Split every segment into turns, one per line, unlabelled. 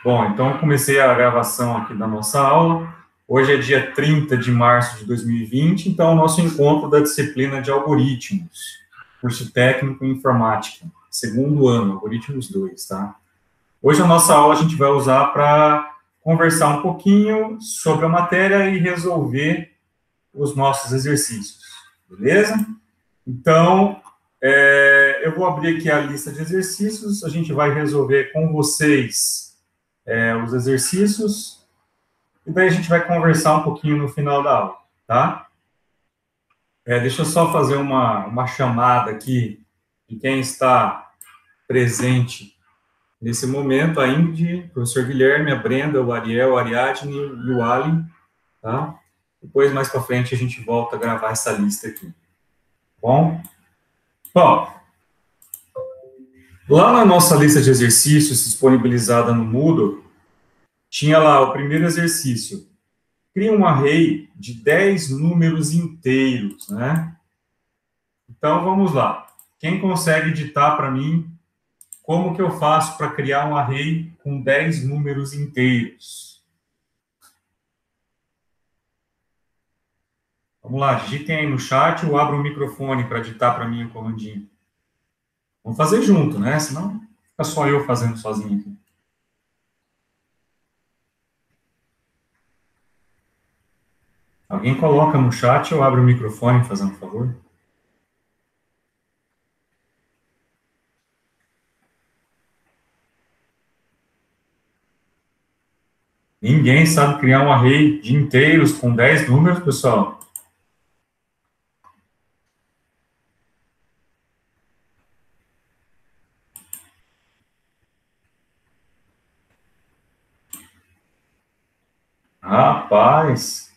Bom, então comecei a gravação aqui da nossa aula. Hoje é dia 30 de março de 2020, então é o nosso encontro da disciplina de algoritmos, curso técnico em informática, segundo ano, algoritmos 2, tá? Hoje a nossa aula a gente vai usar para conversar um pouquinho sobre a matéria e resolver os nossos exercícios, beleza? Então, eu vou abrir aqui a lista de exercícios, a gente vai resolver com vocês os exercícios, e daí a gente vai conversar um pouquinho no final da aula, tá? Deixa eu só fazer uma chamada aqui de quem está presente nesse momento, a Ingrid, o professor Guilherme, a Brenda, o Ariel, a Ariadne e o Ali, tá? Depois, mais para frente, a gente volta a gravar essa lista aqui, bom? Bom, lá na nossa lista de exercícios disponibilizada no Moodle, tinha lá o primeiro exercício. Cria um array de 10 números inteiros, né? Então, vamos lá. Quem consegue ditar para mim como que eu faço para criar um array com 10 números inteiros? Vamos lá, digitem aí no chat ou abra o microfone para ditar para mim o comandinho. Vamos fazer junto, né? Senão fica só eu fazendo sozinho aqui. Alguém coloca no chat ou abre o microfone, fazendo um favor? Ninguém sabe criar um array de inteiros com 10 números, pessoal? Rapaz!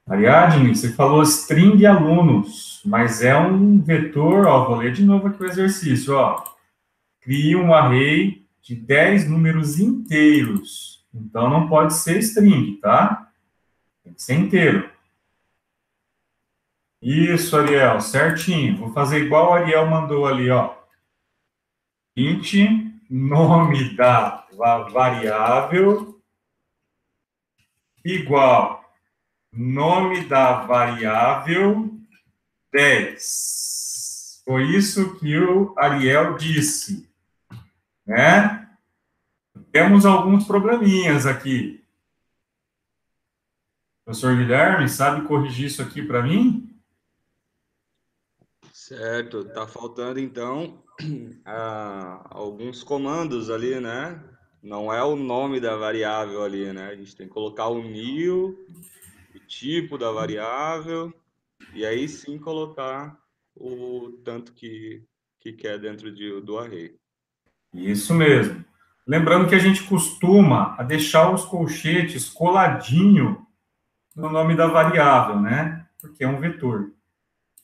Ariadne, você falou string alunos, mas é um vetor, ó, vou ler de novo aqui o exercício, ó. Crie um array de 10 números inteiros. Então, não pode ser string, tá? Tem que ser inteiro. Isso, Ariel, certinho. Vou fazer igual o Ariel mandou ali, ó. Int, nome da variável, igual nome da variável 10. Foi isso que o Ariel disse, né? Temos alguns probleminhas aqui. Professor Guilherme, sabe corrigir isso aqui para mim?
Certo, tá faltando então alguns comandos ali, né? Não é o nome da variável ali, né? A gente tem que colocar o new, o tipo da variável, e aí sim colocar o tanto que quer dentro do array.
Isso mesmo. Lembrando que a gente costuma deixar os colchetes coladinho no nome da variável, né? Porque é um vetor,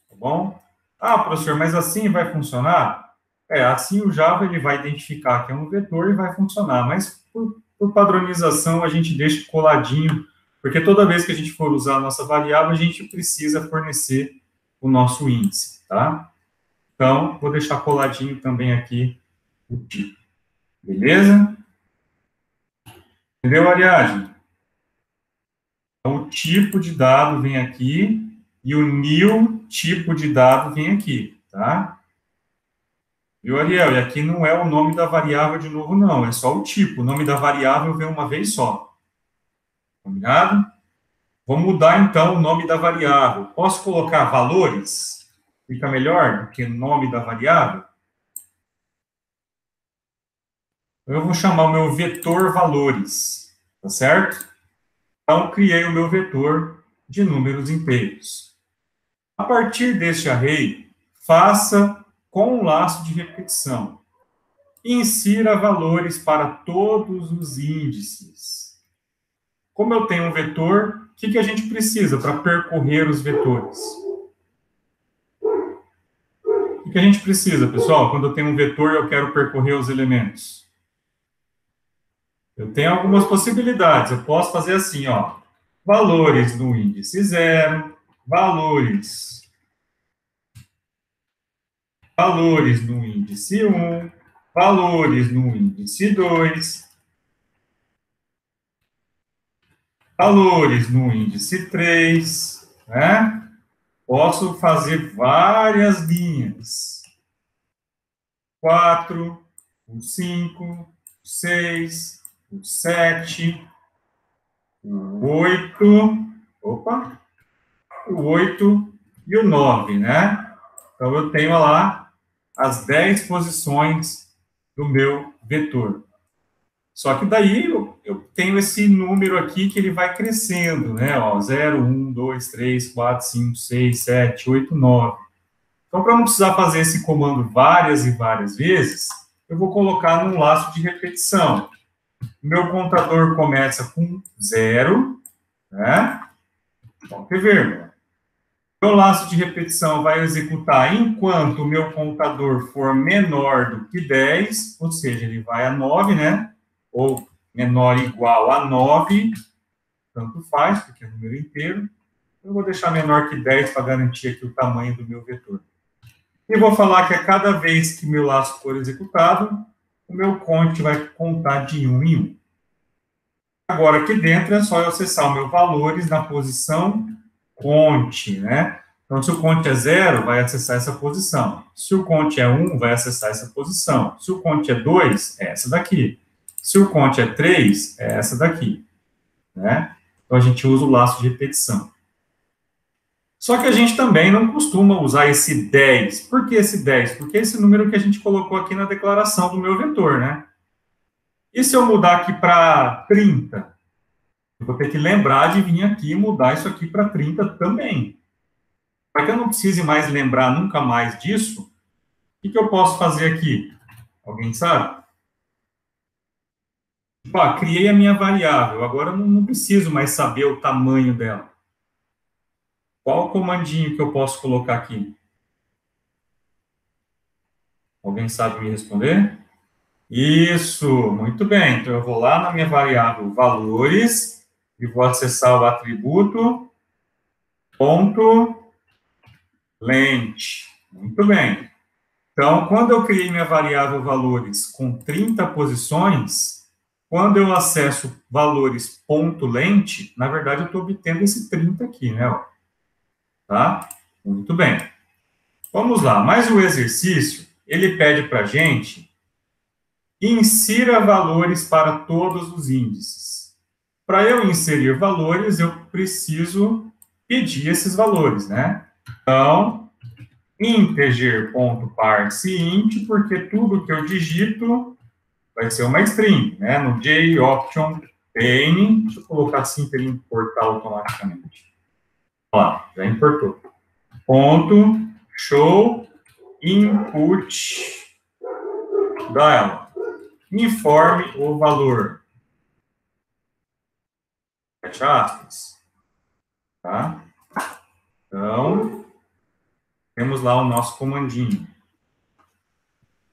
tá bom? Ah, professor, mas assim vai funcionar? Assim o Java ele vai identificar que é um vetor e vai funcionar, mas por padronização a gente deixa coladinho, porque toda vez que a gente for usar a nossa variável, a gente precisa fornecer o nosso índice, tá? Então, vou deixar coladinho também aqui o tipo. Beleza? Entendeu, Ariadne? Então, o tipo de dado vem aqui e o new tipo de dado vem aqui, tá? Viu, Ariel? E aqui não é o nome da variável de novo, não. É só o tipo. O nome da variável vem uma vez só. Combinado? Vou mudar, então, o nome da variável. Posso colocar valores? Fica melhor do que nome da variável? Eu vou chamar o meu vetor valores. Tá certo? Então, criei o meu vetor de números inteiros. A partir deste array, faça com um laço de repetição. Insira valores para todos os índices. Como eu tenho um vetor, o que a gente precisa para percorrer os vetores? O que a gente precisa, pessoal, quando eu tenho um vetor e eu quero percorrer os elementos? Eu tenho algumas possibilidades. Eu posso fazer assim, ó. Valores no índice 0, valores no índice 1, valores no índice 2, valores no índice 3, né? Posso fazer várias linhas. 4, o 5, o 6, o 7, o 8, opa, o 8 e o 9, né? Então, eu tenho lá as 10 posições do meu vetor. Só que daí eu tenho esse número aqui que ele vai crescendo, né? Ó, 0, 1, 2, 3, 4, 5, 6, 7, 8, 9. Então, para não precisar fazer esse comando várias e várias vezes, eu vou colocar num laço de repetição. Meu contador começa com 0, né? Ponto e vírgula. Meu laço de repetição vai executar enquanto o meu contador for menor do que 10, ou seja, ele vai a 9, né? Ou menor ou igual a 9, tanto faz, porque é número inteiro. Eu vou deixar menor que 10 para garantir aqui o tamanho do meu vetor. E vou falar que a cada vez que meu laço for executado, o meu conte vai contar de 1 em 1. Agora, aqui dentro é só eu acessar os meus valores na posição conte, né? Então, se o conte é 0, vai acessar essa posição. Se o conte é 1, vai acessar essa posição. Se o conte é 2, é essa daqui. Se o conte é 3, é essa daqui, né? Então, a gente usa o laço de repetição. Só que a gente também não costuma usar esse 10. Por que esse 10? Porque é esse número que a gente colocou aqui na declaração do meu vetor, né? E se eu mudar aqui para 30? Eu vou ter que lembrar de vir aqui e mudar isso aqui para 30 também. Para que eu não precise mais lembrar nunca mais disso, o que eu posso fazer aqui? Alguém sabe? Tipo, criei a minha variável, agora eu não preciso mais saber o tamanho dela. Qual o comandinho que eu posso colocar aqui? Alguém sabe me responder? Isso, muito bem. Então, eu vou lá na minha variável valores e vou acessar o atributo ponto length. Muito bem. Então, quando eu criei minha variável valores com 30 posições, quando eu acesso valores ponto length, na verdade, eu estou obtendo esse 30 aqui, né? Ó. Tá? Muito bem. Vamos lá. Mais um exercício, ele pede para a gente insira valores para todos os índices. Para eu inserir valores, eu preciso pedir esses valores, né? Então, integer.parseInt, porque tudo que eu digito vai ser uma string, né? No JOption pane, deixa eu colocar assim para ele importar automaticamente. Ó, já importou. Ponto show input dialog. Informe o valor. Fecha aspas. Tá? Então, temos lá o nosso comandinho.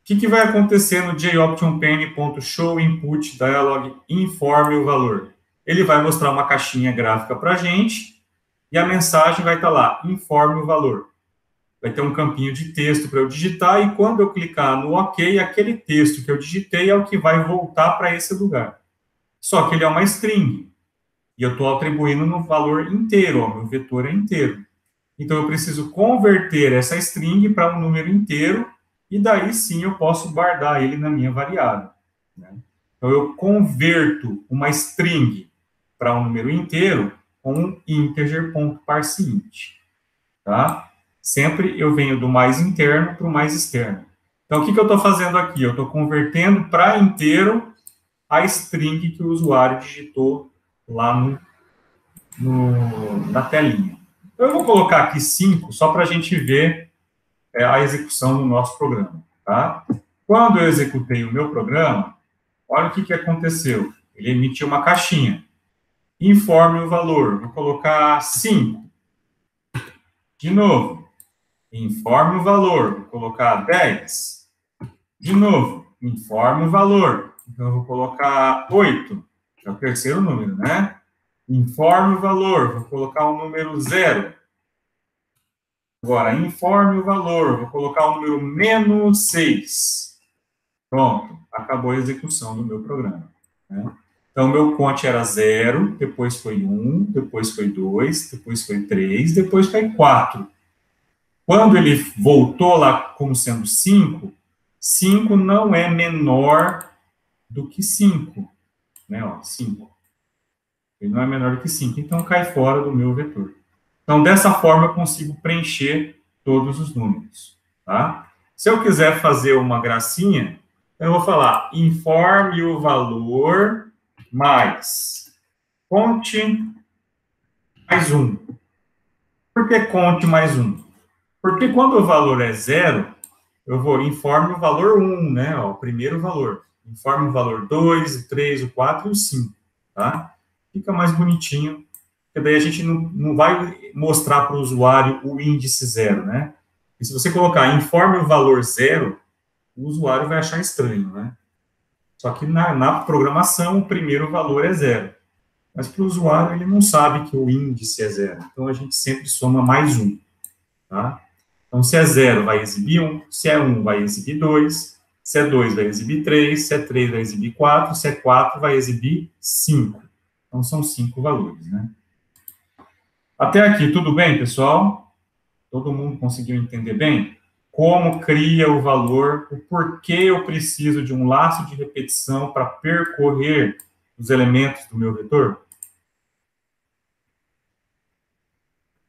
O que vai acontecer no joptionpane.showInputDialog informe o valor? Ele vai mostrar uma caixinha gráfica para a gente e a mensagem vai estar lá, informe o valor. Vai ter um campinho de texto para eu digitar e quando eu clicar no OK, aquele texto que eu digitei é o que vai voltar para esse lugar. Só que ele é uma string e eu estou atribuindo no valor inteiro, ó, meu vetor é inteiro. Então, eu preciso converter essa string para um número inteiro e daí sim eu posso guardar ele na minha variável. Né? Então, eu converto uma string para um número inteiro com um integer.parseInt. Tá? Sempre eu venho do mais interno para o mais externo. Então, o que eu estou fazendo aqui? Eu estou convertendo para inteiro a string que o usuário digitou lá na telinha. Eu vou colocar aqui 5, só para a gente ver a execução do nosso programa. Tá? Quando eu executei o meu programa, olha o que aconteceu. Ele emitiu uma caixinha. Informe o valor. Vou colocar 5. De novo. Informe o valor. Vou colocar 10. De novo. Informe o valor. Então, eu vou colocar 8. É o terceiro número, né? Informe o valor. Vou colocar o número 0. Agora, informe o valor. Vou colocar o número -6. Pronto, acabou a execução do meu programa, né? Então, meu conte era 0, depois foi 1, depois foi 2, depois foi 3, depois foi 4. Quando ele voltou lá como sendo 5, 5 não é menor do que 5, né? Ó, 5. Ele não é menor do que 5, então cai fora do meu vetor. Então, dessa forma, eu consigo preencher todos os números, tá? Se eu quiser fazer uma gracinha, eu vou falar, informe o valor mais conte mais um. Por que conte mais um? Porque quando o valor é zero, eu vou informe o valor um, né? Ó, o primeiro valor. Informe o valor 2, o 3, o 4 e o 5, tá? Fica mais bonitinho, porque daí a gente não vai mostrar para o usuário o índice zero, né? E se você colocar informe o valor zero, o usuário vai achar estranho, né? Só que na programação, o primeiro valor é zero. Mas para o usuário, ele não sabe que o índice é zero. Então, a gente sempre soma mais um, tá? Então, se é zero, vai exibir 1. Se é 1, vai exibir 2. Se é 2, vai exibir 3. Se é 3, vai exibir 4. Se é 4, vai exibir 5. Então, são 5 valores, né? Até aqui, tudo bem, pessoal? Todo mundo conseguiu entender bem? Como cria o valor, o porquê eu preciso de um laço de repetição para percorrer os elementos do meu vetor?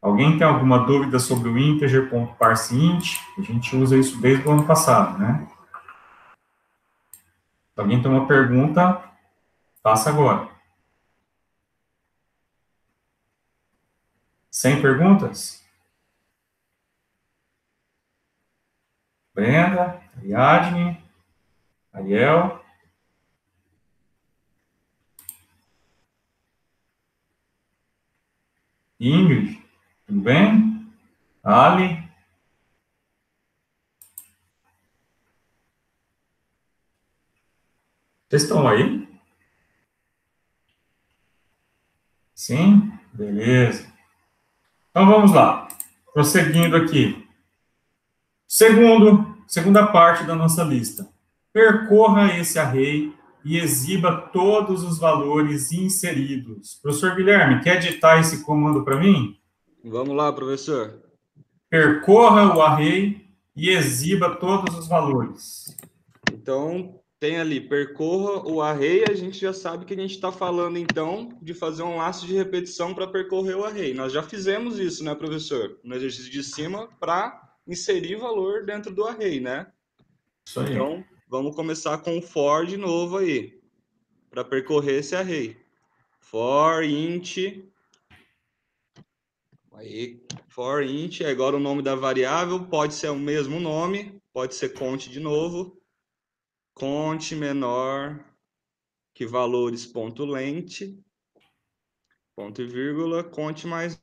Alguém tem alguma dúvida sobre o integer.parseInt? A gente usa isso desde o ano passado, né? Se alguém tem uma pergunta, faça agora. Sem perguntas? Brenda, Ariadne, Ariel, Ingrid, tudo bem? Ali, vocês estão aí? Sim? Beleza. Então vamos lá. Prosseguindo aqui. Segunda parte da nossa lista. Percorra esse array e exiba todos os valores inseridos. Professor Guilherme, quer ditar esse comando para mim?
Vamos lá, professor.
Percorra o array e exiba todos os valores.
Então, tem ali, percorra o array, a gente já sabe que a gente está falando, então, de fazer um laço de repetição para percorrer o array. Nós já fizemos isso, né, professor? No exercício de cima, para inserir valor dentro do array, né?
Isso aí.
Então, vamos começar com o for de novo aí, para percorrer esse array. For int, aí, for int, agora o nome da variável pode ser o mesmo nome, pode ser cont de novo, cont menor que valores.length, ponto e vírgula, conte mais.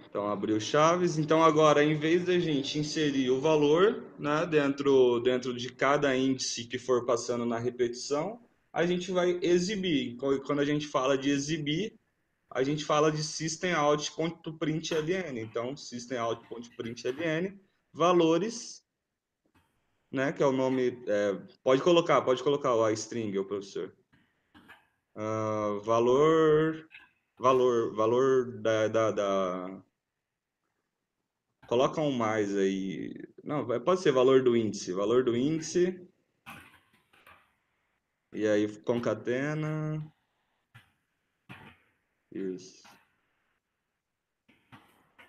Então, abriu chaves. Então, agora, em vez da gente inserir o valor, né, dentro de cada índice que for passando na repetição, a gente vai exibir. Quando a gente fala de exibir, a gente fala de systemout.println. Então, systemout.println, valores, né, que é o nome... pode colocar a string, o professor. Valor da... Coloca um mais aí. Não, pode ser valor do índice. Valor do índice. E aí concatena. Isso.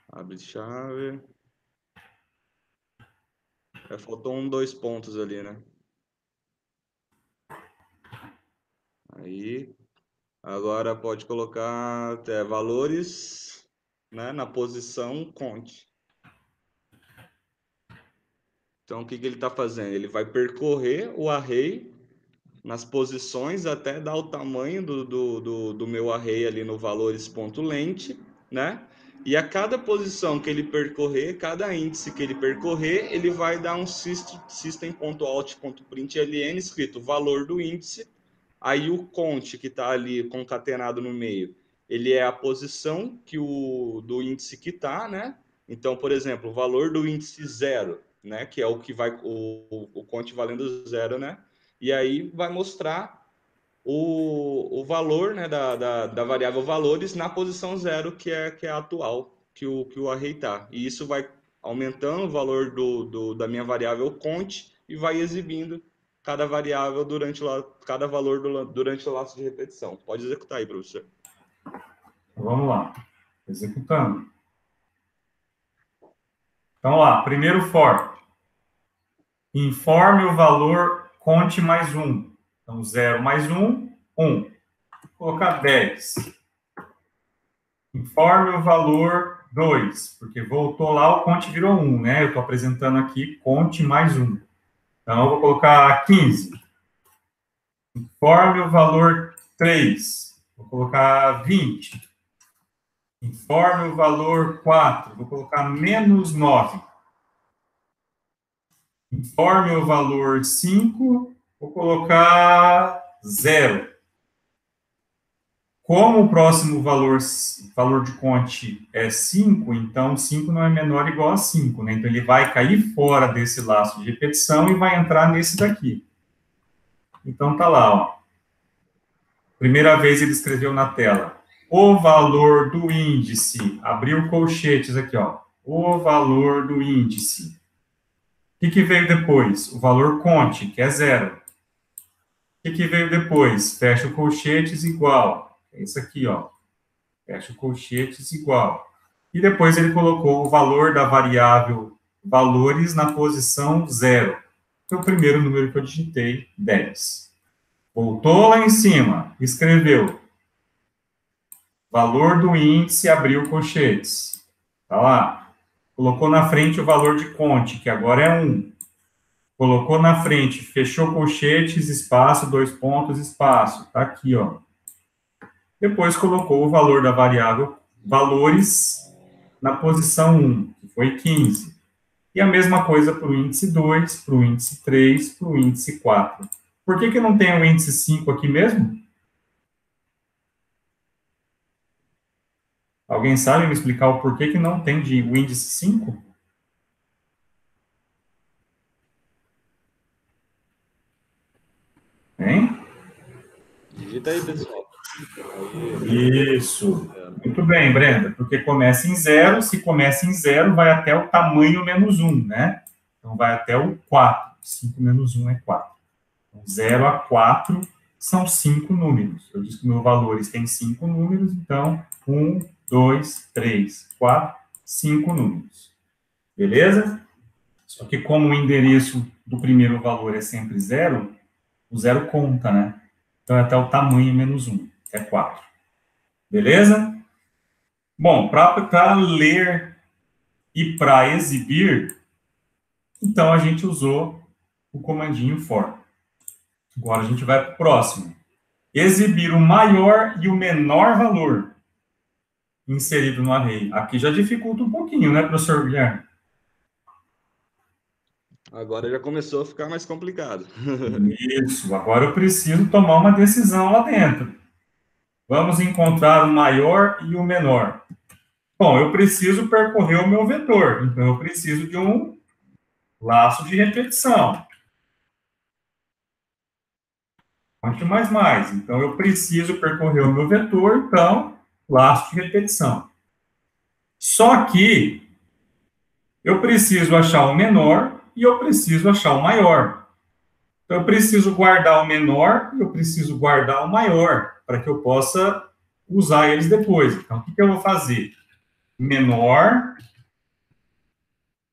Abre chave. Faltou dois pontos ali, né? Aí. Agora pode colocar valores, né, na posição conte. Então, o que ele está fazendo? Ele vai percorrer o array nas posições até dar o tamanho do meu array ali no valores.length, né? E a cada posição que ele percorrer, cada índice que ele percorrer, ele vai dar um system.out.println escrito valor do índice. Aí o conte que está ali concatenado no meio, ele é a posição do índice que está, né? Então, por exemplo, o valor do índice 0 né? Que é o que vai o conte valendo 0, né? E aí vai mostrar o valor, né, da variável valores na posição 0, que é a atual que o array está. E isso vai aumentando o valor da minha variável conte e vai exibindo cada variável cada valor durante o laço de repetição. Pode executar aí, professor.
Então, vamos lá. Executando. Então, lá, primeiro for. Informe o valor conte mais 1. Então, 0 mais 1, 1. Vou colocar 10. Informe o valor 2, porque voltou lá, o conte virou 1, né? Eu estou apresentando aqui conte mais 1. Então, eu vou colocar 15. Informe o valor 3. Vou colocar 20. Informe o valor 4. Vou colocar menos 9. Informe o valor 5. Vou colocar 0. Como o próximo valor de conte é 5, então 5 não é menor ou igual a 5, né? Então ele vai cair fora desse laço de repetição e vai entrar nesse daqui. Então tá lá, ó. Primeira vez ele escreveu na tela. O valor do índice, abriu colchetes aqui, ó. O valor do índice. O que veio depois? O valor conte, que é 0. O que veio depois? Fecha o colchetes igual. É isso aqui, ó. Fecha o colchetes igual. E depois ele colocou o valor da variável valores na posição 0. Foi o primeiro número que eu digitei, 10. Voltou lá em cima, escreveu valor do índice, abriu colchetes. Tá lá. Colocou na frente o valor de conte, que agora é 1. Colocou na frente, fechou colchetes, espaço, 2 pontos, espaço. Tá aqui, ó. Depois colocou o valor da variável valores na posição 1, que foi 15. E a mesma coisa para o índice 2, para o índice 3, para o índice 4. Por que não tem o índice 5 aqui mesmo? Alguém sabe me explicar o porquê que não tem o índice 5? Hein?
Digita aí, pessoal.
Isso. Muito bem, Brenda. Porque começa em 0, se começa em 0, vai até o tamanho menos 1, né? Então, vai até o 4. 5 menos 1 é 4. Então, 0 a 4 são 5 números. Eu disse que meus valores têm 5 números, então 1, 2, 3, 4, 5 números. Beleza? Só que como o endereço do primeiro valor é sempre 0, o 0 conta, né? Então é até o tamanho menos 1, que é 4. Beleza? Bom, para ler e para exibir, então a gente usou o comandinho for. Agora a gente vai para o próximo. Exibir o maior e o menor valor inserido no array. Aqui já dificulta um pouquinho, né, professor Guilherme?
Agora já começou a ficar mais complicado.
Isso, agora eu preciso tomar uma decisão lá dentro. Vamos encontrar o maior e o menor. Bom, eu preciso percorrer o meu vetor, então eu preciso de um laço de repetição. Conte mais. Então eu preciso percorrer o meu vetor, então, laço de repetição. Só que eu preciso achar o menor e eu preciso achar o maior. Então, eu preciso guardar o menor e eu preciso guardar o maior, para que eu possa usar eles depois. Então, o que eu vou fazer? Menor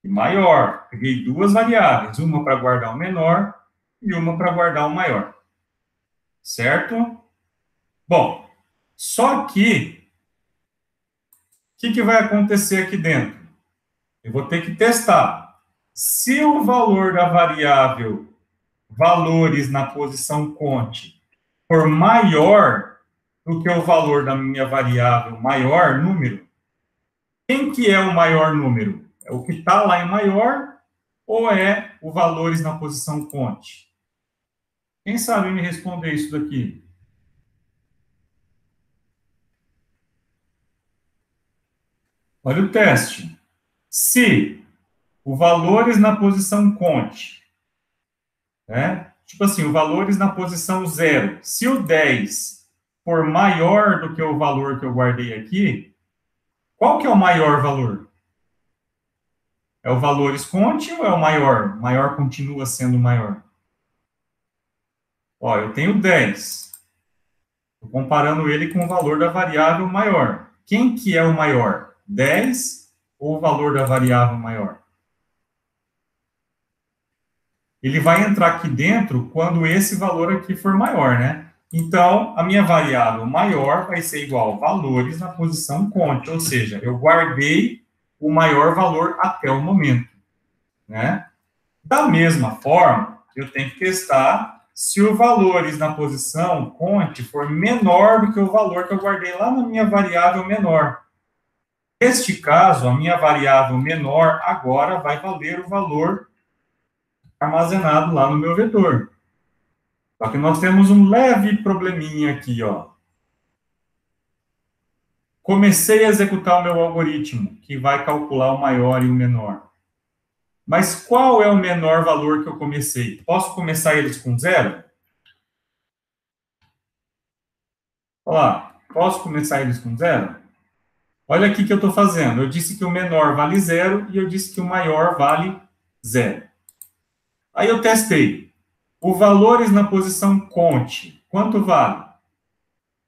e maior. Peguei duas variáveis, uma para guardar o menor e uma para guardar o maior. Certo? Bom, só que, o que vai acontecer aqui dentro? Eu vou ter que testar. Se o valor da variável valores na posição conte for maior do que o valor da minha variável maior número, quem que é o maior número? É o que está lá em maior ou é o valores na posição conte? Quem sabe me responder isso daqui? Olha o teste. Se o valores na posição conte, né? Tipo assim, o valores na posição 0. Se o 10 for maior do que o valor que eu guardei aqui, qual que é o maior valor? É o valores conte ou é o maior? O maior continua sendo o maior. Ó, eu tenho 10. Estou comparando ele com o valor da variável maior. Quem que é o maior? 10 ou o valor da variável maior? Ele vai entrar aqui dentro quando esse valor aqui for maior, né? Então, a minha variável maior vai ser igual a valores na posição conte, ou seja, eu guardei o maior valor até o momento, né? Da mesma forma, eu tenho que testar se o valores na posição conte for menor do que o valor que eu guardei lá na minha variável menor. Neste caso, a minha variável menor agora vai valer o valor armazenado lá no meu vetor. Só que nós temos um leve probleminha aqui, ó. Comecei a executar o meu algoritmo, que vai calcular o maior e o menor. Mas qual é o menor valor que eu comecei? Posso começar eles com 0? Olha lá, posso começar eles com 0? Olha aqui que eu estou fazendo. Eu disse que o menor vale 0 e eu disse que o maior vale 0. Aí eu testei. O valores na posição conte, quanto vale?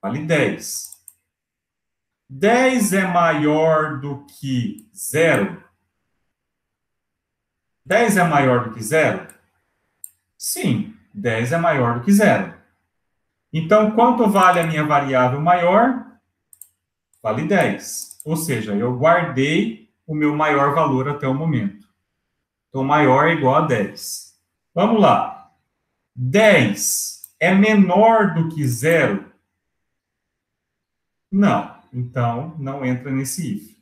Vale 10. 10 é maior do que 0? 10 é maior do que 0? Sim, 10 é maior do que 0. Então, quanto vale a minha variável maior? Vale 10. Ou seja, eu guardei o meu maior valor até o momento. Então, maior é igual a 10. Vamos lá. 10 é menor do que 0? Não. Então, não entra nesse if.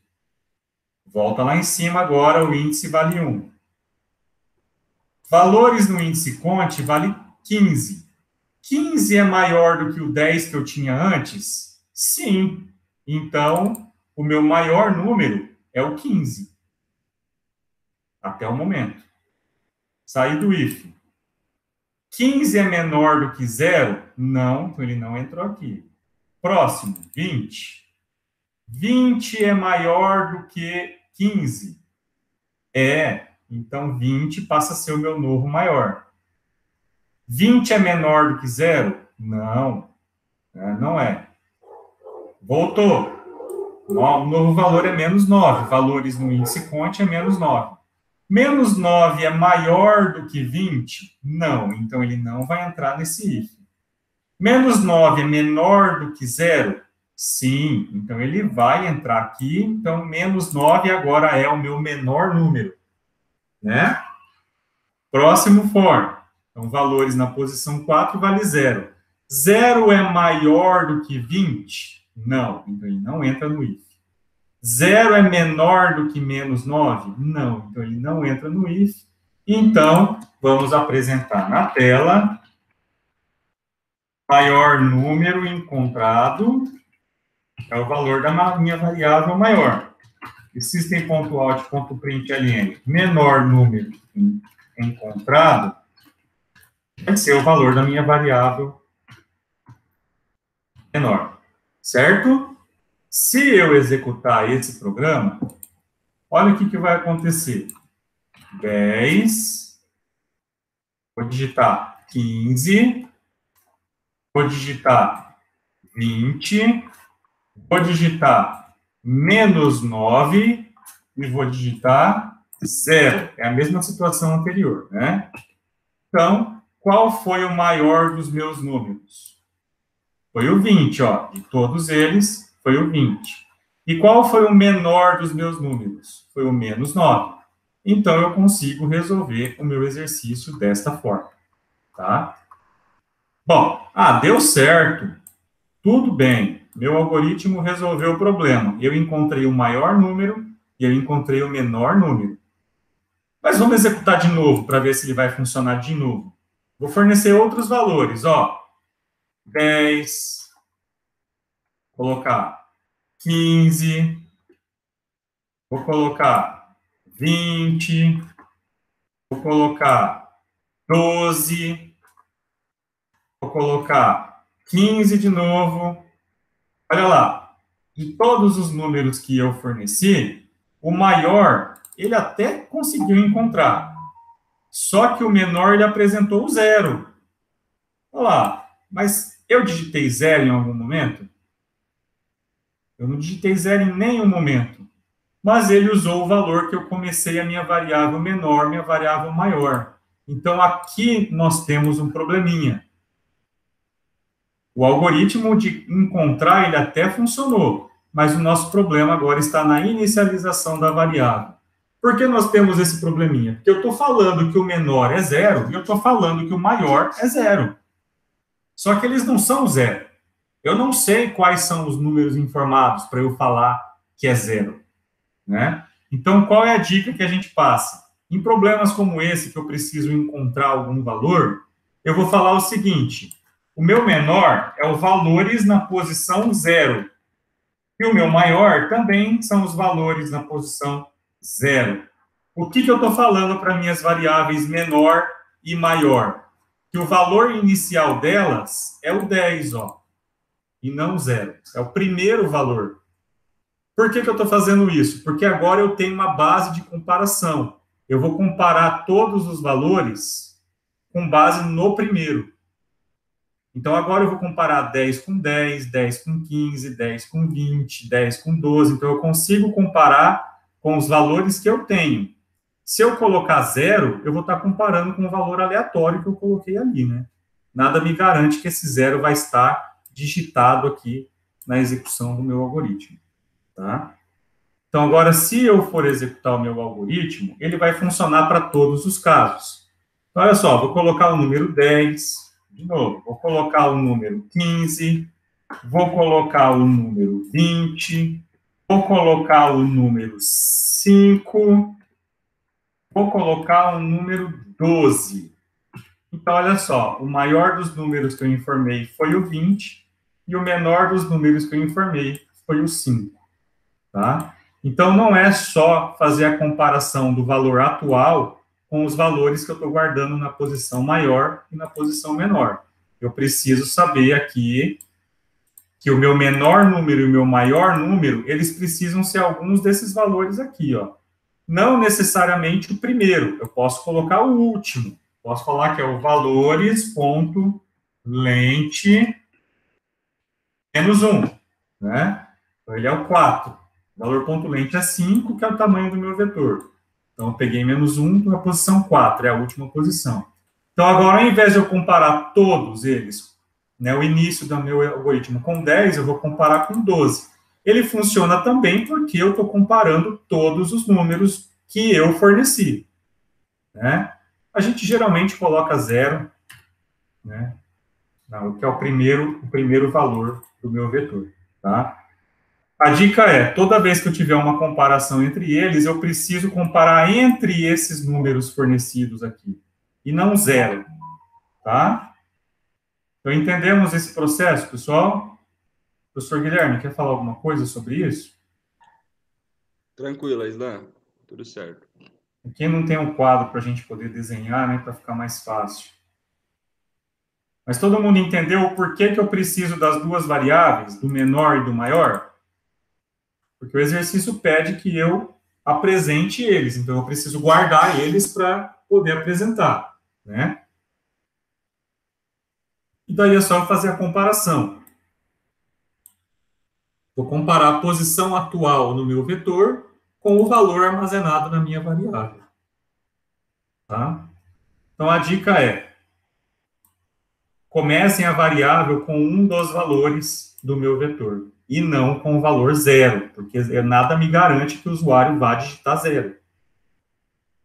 Volta lá em cima agora, o índice vale 1. Valores no índice conte vale 15. 15 é maior do que o 10 que eu tinha antes? Sim. Então, o meu maior número é o 15. Até o momento. Saí do if. 15 é menor do que 0? Não, então ele não entrou aqui. Próximo, 20. 20 é maior do que 15? É, então 20 passa a ser o meu novo maior. 20 é menor do que 0? Não, não é. Voltou. O novo valor é menos 9. Valores no índice conte é menos 9. Menos 9 é maior do que 20? Não, então ele não vai entrar nesse if. Menos 9 é menor do que 0? Sim, então ele vai entrar aqui. Então, menos 9 agora é o meu menor número, né? Próximo for. Então, valores na posição 4 vale 0. 0 é maior do que 20? Não, então ele não entra no if. 0 é menor do que menos 9? Não, então ele não entra no if. Então, vamos apresentar na tela maior número encontrado é o valor da minha variável maior. System.out.println menor número encontrado vai ser o valor da minha variável menor, certo? Se eu executar esse programa, olha o que vai acontecer. 10, vou digitar 15, vou digitar 20, vou digitar menos 9 e vou digitar 0. É a mesma situação anterior, né? Então, qual foi o maior dos meus números? Foi o 20, ó. De todos eles, foi o 20. E qual foi o menor dos meus números? Foi o menos 9. Então, eu consigo resolver o meu exercício desta forma, tá? Bom, deu certo. Tudo bem. Meu algoritmo resolveu o problema. Eu encontrei o maior número e eu encontrei o menor número. Mas vamos executar de novo para ver se ele vai funcionar de novo. Vou fornecer outros valores, ó. 10, colocar 15, vou colocar 20, vou colocar 12, vou colocar 15 de novo. Olha lá, de todos os números que eu forneci, o maior, ele até conseguiu encontrar. Só que o menor, ele apresentou o zero. Olha lá, mas eu digitei zero em algum momento? Eu não digitei zero em nenhum momento. Mas ele usou o valor que eu comecei a minha variável menor, minha variável maior. Então, aqui nós temos um probleminha. O algoritmo de encontrar, ele até funcionou, mas o nosso problema agora está na inicialização da variável. Por que nós temos esse probleminha? Porque eu estou falando que o menor é zero e eu estou falando que o maior é zero. Só que eles não são zero. Eu não sei quais são os números informados para eu falar que é zero, né? Então, qual é a dica que a gente passa? Em problemas como esse, que eu preciso encontrar algum valor, eu vou falar o seguinte: o meu menor é os valores na posição zero. E o meu maior também são os valores na posição zero. O que eu estou falando para minhas variáveis menor e maior? Que o valor inicial delas é o 10, ó, e não zero. É o primeiro valor. Por que eu estou fazendo isso? Porque agora eu tenho uma base de comparação. Eu vou comparar todos os valores com base no primeiro. Então, agora eu vou comparar 10 com 10, 10 com 15, 10 com 20, 10 com 12. Então, eu consigo comparar com os valores que eu tenho. Se eu colocar zero, eu vou estar comparando com o valor aleatório que eu coloquei ali, né? Nada me garante que esse zero vai estar digitado aqui na execução do meu algoritmo, tá? Então, agora, se eu for executar o meu algoritmo, ele vai funcionar para todos os casos. Então, olha só, vou colocar o número 10, de novo, vou colocar o número 15, vou colocar o número 20, vou colocar o número 5, vou colocar o número 12. Então, olha só, o maior dos números que eu informei foi o 20 e o menor dos números que eu informei foi o 5, tá? Então, não é só fazer a comparação do valor atual com os valores que eu estou guardando na posição maior e na posição menor. Eu preciso saber aqui que o meu menor número e o meu maior número, eles precisam ser alguns desses valores aqui, ó. Não necessariamente o primeiro, eu posso colocar o último. Posso falar que é o valores.lente menos 1, né? Então, ele é o 4. O valor.lente é 5, que é o tamanho do meu vetor. Então, eu peguei menos 1 para a posição 4, é a última posição. Então, agora, ao invés de eu comparar todos eles, né, o início do meu algoritmo com 10, eu vou comparar com 12. Ele funciona também porque eu estou comparando todos os números que eu forneci, né? A gente geralmente coloca 0, né? Não, que é o primeiro valor do meu vetor, tá? A dica é, toda vez que eu tiver uma comparação entre eles, eu preciso comparar entre esses números fornecidos aqui, e não zero, tá? Então, entendemos esse processo, pessoal? Professor Guilherme, quer falar alguma coisa sobre isso?
Tranquilo, Islan. Tudo certo.
Quem não tem um quadro para a gente poder desenhar, né, para ficar mais fácil. Mas todo mundo entendeu o porquê que eu preciso das duas variáveis, do menor e do maior? Porque o exercício pede que eu apresente eles, então eu preciso guardar eles para poder apresentar, né? E daí é só fazer a comparação. Vou comparar a posição atual no meu vetor com o valor armazenado na minha variável. Tá? Então, a dica é: comecem a variável com um dos valores do meu vetor, e não com o valor zero, porque nada me garante que o usuário vá digitar zero.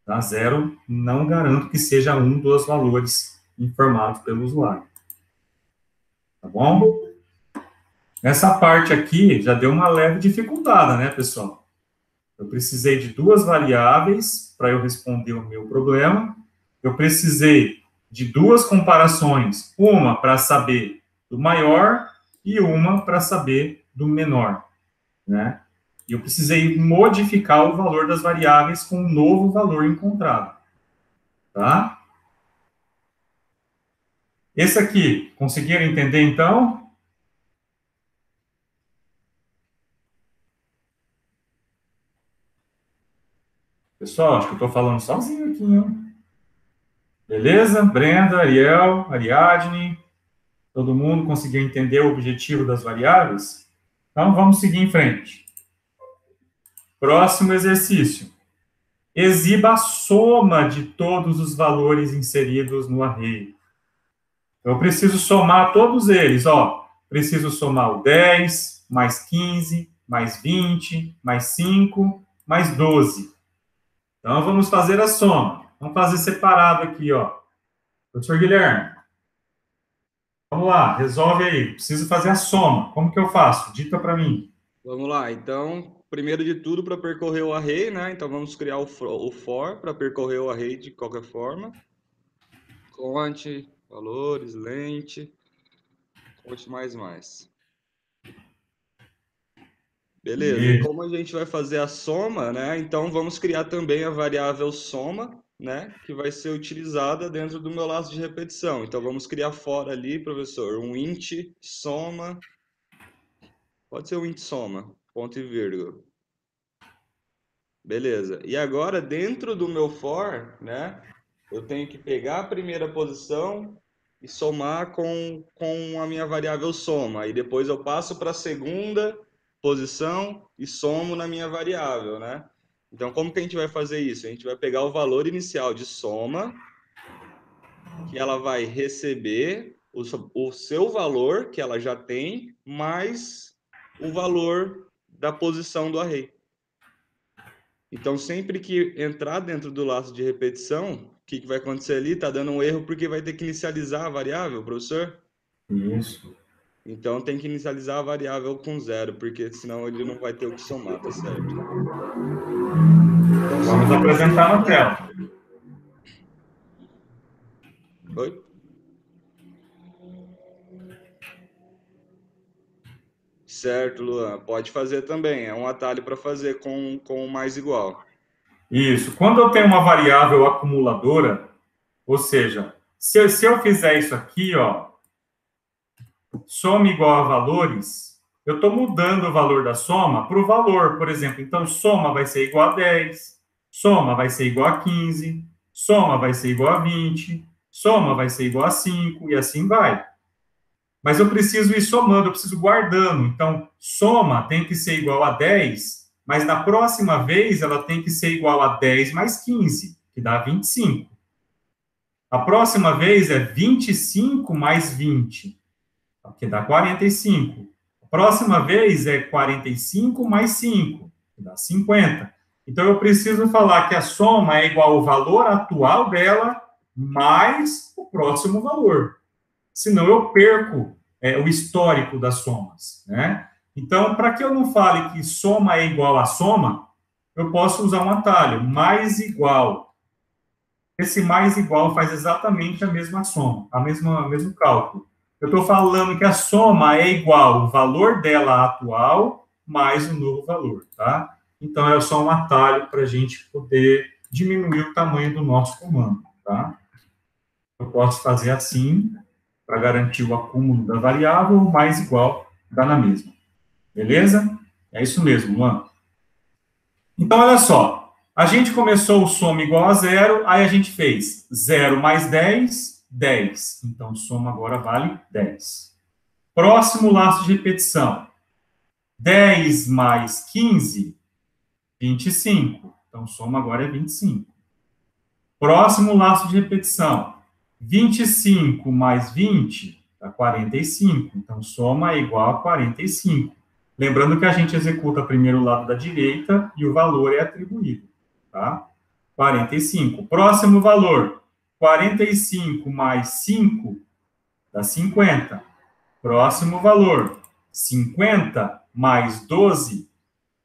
Tá? Zero não garanto que seja um dos valores informados pelo usuário. Tá bom? Nessa parte aqui, já deu uma leve dificuldade, né, pessoal? Eu precisei de duas variáveis para eu responder o meu problema. Eu precisei de duas comparações, uma para saber do maior e uma para saber do menor, né? E eu precisei modificar o valor das variáveis com um novo valor encontrado. Tá? Esse aqui, conseguiram entender, então? Pessoal, acho que eu estou falando sozinho aqui, hein? Beleza? Brenda, Ariel, Ariadne, todo mundo conseguiu entender o objetivo das variáveis? Então, vamos seguir em frente. Próximo exercício. Exiba a soma de todos os valores inseridos no array. Eu preciso somar todos eles, ó. Preciso somar o 10, mais 15, mais 20, mais 5, mais 12. Então, vamos fazer a soma. Vamos fazer separado aqui, ó. Professor Guilherme, vamos lá, resolve aí. Preciso fazer a soma. Como que eu faço? Dita para mim.
Vamos lá, então, primeiro de tudo, para percorrer o array, né? Então, vamos criar o for para percorrer o array de qualquer forma. Conte, valores, lente, conte mais. Beleza, e como a gente vai fazer a soma, né? Então, vamos criar também a variável soma, né? Que vai ser utilizada dentro do meu laço de repetição. Então, vamos criar fora ali, professor, um int soma. Pode ser um int soma, ponto e vírgula. Beleza. E agora, dentro do meu for, né? Eu tenho que pegar a primeira posição e somar com a minha variável soma. E depois eu passo para a segunda posição e somo na minha variável, né? Então, como que a gente vai fazer isso? A gente vai pegar o valor inicial de soma, que ela vai receber o seu valor, que ela já tem, mais o valor da posição do array. Então, sempre que entrar dentro do laço de repetição, o que vai acontecer ali? Está dando um erro porque vai ter que inicializar a variável, professor?
Isso.
Então, tem que inicializar a variável com 0, porque senão ele não vai ter o que somar, tá certo? Então,
vamos apresentar na tela.
Oi? Certo, Luan. Pode fazer também. É um atalho para fazer com o mais igual.
Isso. Quando eu tenho uma variável acumuladora, ou seja, se eu fizer isso aqui, ó, soma igual a valores, eu estou mudando o valor da soma para o valor, por exemplo. Então, soma vai ser igual a 10, soma vai ser igual a 15, soma vai ser igual a 20, soma vai ser igual a 5, e assim vai. Mas eu preciso ir somando, eu preciso guardando. Então, soma tem que ser igual a 10, mas na próxima vez ela tem que ser igual a 10 mais 15, que dá 25. A próxima vez é 25 mais 20, que dá 45. A próxima vez é 45 mais 5, que dá 50. Então, eu preciso falar que a soma é igual ao valor atual dela mais o próximo valor. Senão, eu perco o histórico das somas, né? Então, para que eu não fale que soma é igual a soma, eu posso usar um atalho, mais igual. Esse mais igual faz exatamente a mesma soma, o mesmo cálculo. Eu estou falando que a soma é igual ao valor dela atual mais o novo valor, tá? Então, é só um atalho para a gente poder diminuir o tamanho do nosso comando, tá? Eu posso fazer assim, para garantir o acúmulo da variável, mais igual dá na mesma. Beleza? É isso mesmo, Luan. Então, olha só. A gente começou o soma igual a 0, aí a gente fez 0 mais 10, 10. Então, soma agora vale 10. Próximo laço de repetição. 10 mais 15, 25. Então, soma agora é 25. Próximo laço de repetição. 25 mais 20 dá 45. Então, soma é igual a 45. Lembrando que a gente executa primeiro o lado da direita e o valor é atribuído. Tá? 45. Próximo valor. 45 mais 5 dá 50. Próximo valor. 50 mais 12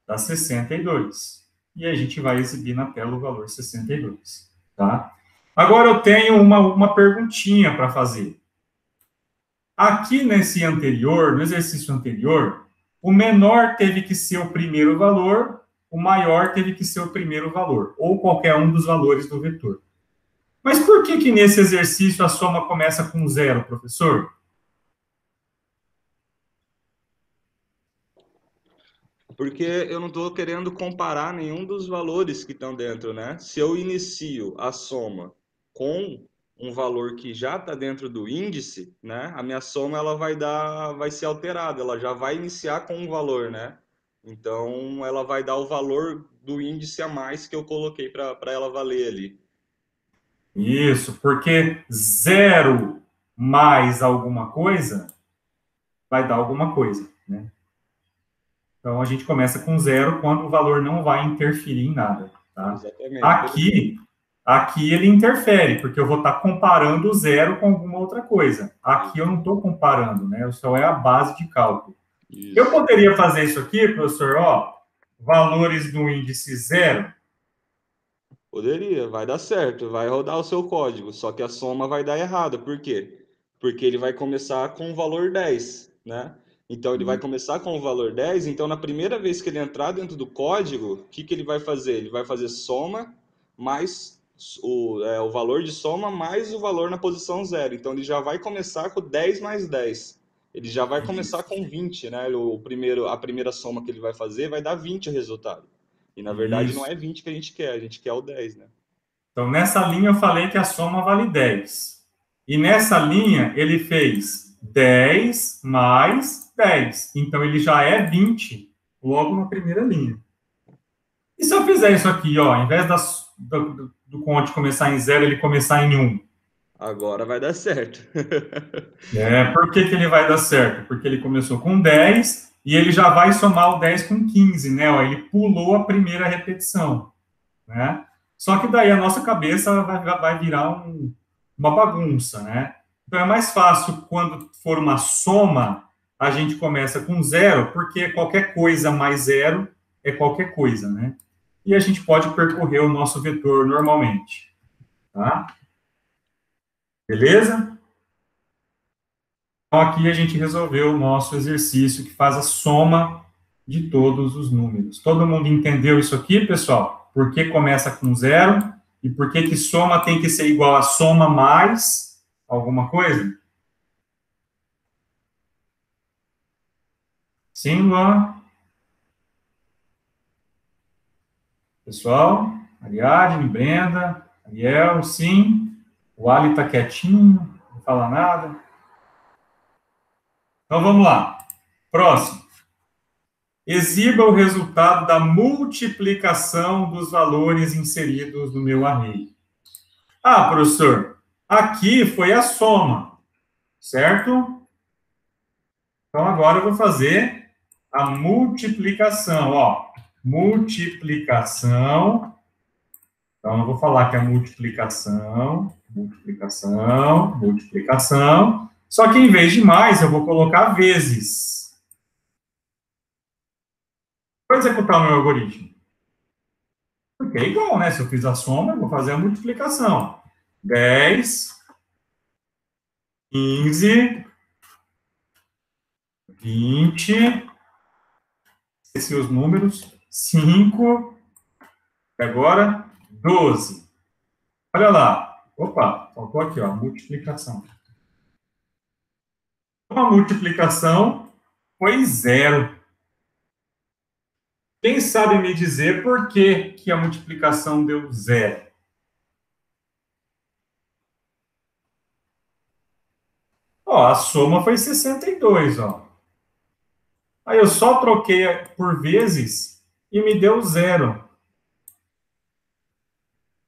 dá 62. E a gente vai exibir na tela o valor 62. Tá? Agora eu tenho uma perguntinha para fazer. Aqui nesse anterior, no exercício anterior, o menor teve que ser o primeiro valor, o maior teve que ser o primeiro valor, ou qualquer um dos valores do vetor. Mas por que nesse exercício a soma começa com 0, professor?
Porque eu não estou querendo comparar nenhum dos valores que estão dentro, né? Se eu inicio a soma com um valor que já está dentro do índice, né? A minha soma ela vai ser alterada, ela já vai iniciar com um valor, né? Então ela vai dar o valor do índice a mais que eu coloquei para ela valer ali.
Isso, porque 0 mais alguma coisa vai dar alguma coisa, né? Então, a gente começa com 0 quando o valor não vai interferir em nada, tá?
Exatamente. Por exemplo.
Aqui ele interfere, porque eu vou estar comparando o 0 com alguma outra coisa. Aqui eu não estou comparando, né? Só é a base de cálculo. Eu
Isso.
poderia fazer isso aqui, professor, ó, valores do índice 0.
Poderia, vai dar certo, vai rodar o seu código, só que a soma vai dar errada. Por quê? Porque ele vai começar com o valor 10, né? Então ele vai começar com o valor 10, então na primeira vez que ele entrar dentro do código, o que que ele vai fazer? Ele vai fazer soma mais o valor de soma mais o valor na posição 0. Então ele já vai começar com 10 mais 10. Ele já vai começar com 20, né? A primeira soma que ele vai fazer vai dar 20 o resultado. E na verdade não
Isso.
é 20 que a gente quer o 10, né?
Então, nessa linha eu falei que a soma vale 10. E nessa linha ele fez 10 mais 10. Então, ele já é 20 logo na primeira linha. E se eu fizer isso aqui, ó, ao invés do conte começar em 0, ele começar em 1?
Agora vai dar certo.
Por que ele vai dar certo? Porque ele começou com 10 e ele já vai somar o 10 com 15, né? Ó, ele pulou a primeira repetição, né? Só que daí a nossa cabeça vai virar uma bagunça, né? Então é mais fácil quando for uma soma, a gente começa com 0, porque qualquer coisa mais 0 é qualquer coisa, né? E a gente pode percorrer o nosso vetor normalmente, tá? Beleza? Então aqui a gente resolveu o nosso exercício que faz a soma de todos os números. Todo mundo entendeu isso aqui, pessoal? Por que começa com 0? E por que soma tem que ser igual a soma mais alguma coisa? Sim, Luan? Pessoal? Ariadne, Brenda, Ariel, sim. O Ali está quietinho, não fala nada. Então vamos lá. Próximo. Exiba o resultado da multiplicação dos valores inseridos no meu array. Ah, professor, aqui foi a soma, certo? Então, agora eu vou fazer a multiplicação, ó. Multiplicação. Então, eu vou falar que é multiplicação, multiplicação, multiplicação. Só que, em vez de mais, eu vou colocar vezes. Vou executar o meu algoritmo. Porque é igual, né? Se eu fiz a soma, eu vou fazer a multiplicação. 10, 15, 20, esqueci os números, 5, e agora 12. Olha lá. Opa, faltou aqui, ó, multiplicação. A multiplicação foi 0. Quem sabe me dizer por que a multiplicação deu 0? Ó, a soma foi 62, ó. Aí eu só troquei por vezes e me deu 0.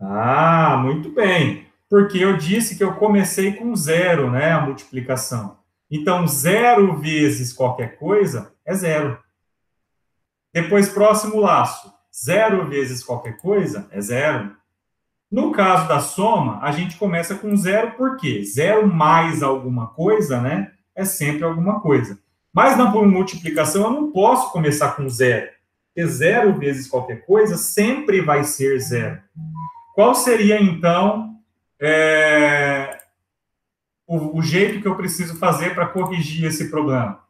Ah, muito bem. Porque eu disse que eu comecei com 0, né, a multiplicação. Então, 0 vezes qualquer coisa é 0. Depois, próximo laço. 0 vezes qualquer coisa é 0. No caso da soma, a gente começa com 0 porque 0 mais alguma coisa, né, é sempre alguma coisa. Mas na multiplicação eu não posso começar com 0. Porque 0 vezes qualquer coisa sempre vai ser 0. Qual seria, então, o jeito que eu preciso fazer para corrigir esse problema?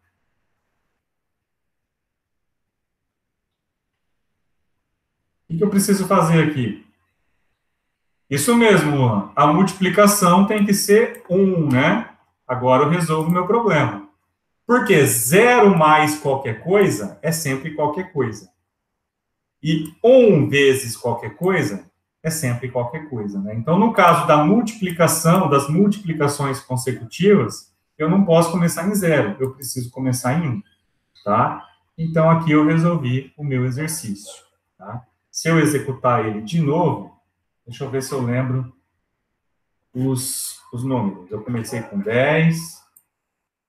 que eu preciso fazer aqui? Isso mesmo, Luan. A multiplicação tem que ser 1, né? Agora eu resolvo o meu problema. Porque 0 mais qualquer coisa é sempre qualquer coisa. E 1 vezes qualquer coisa é sempre qualquer coisa, né? Então, no caso da multiplicação, das multiplicações consecutivas, eu não posso começar em 0, eu preciso começar em 1, tá? Então, aqui eu resolvi o meu exercício, tá? Se eu executar ele de novo, deixa eu ver se eu lembro os números. Eu comecei com 10,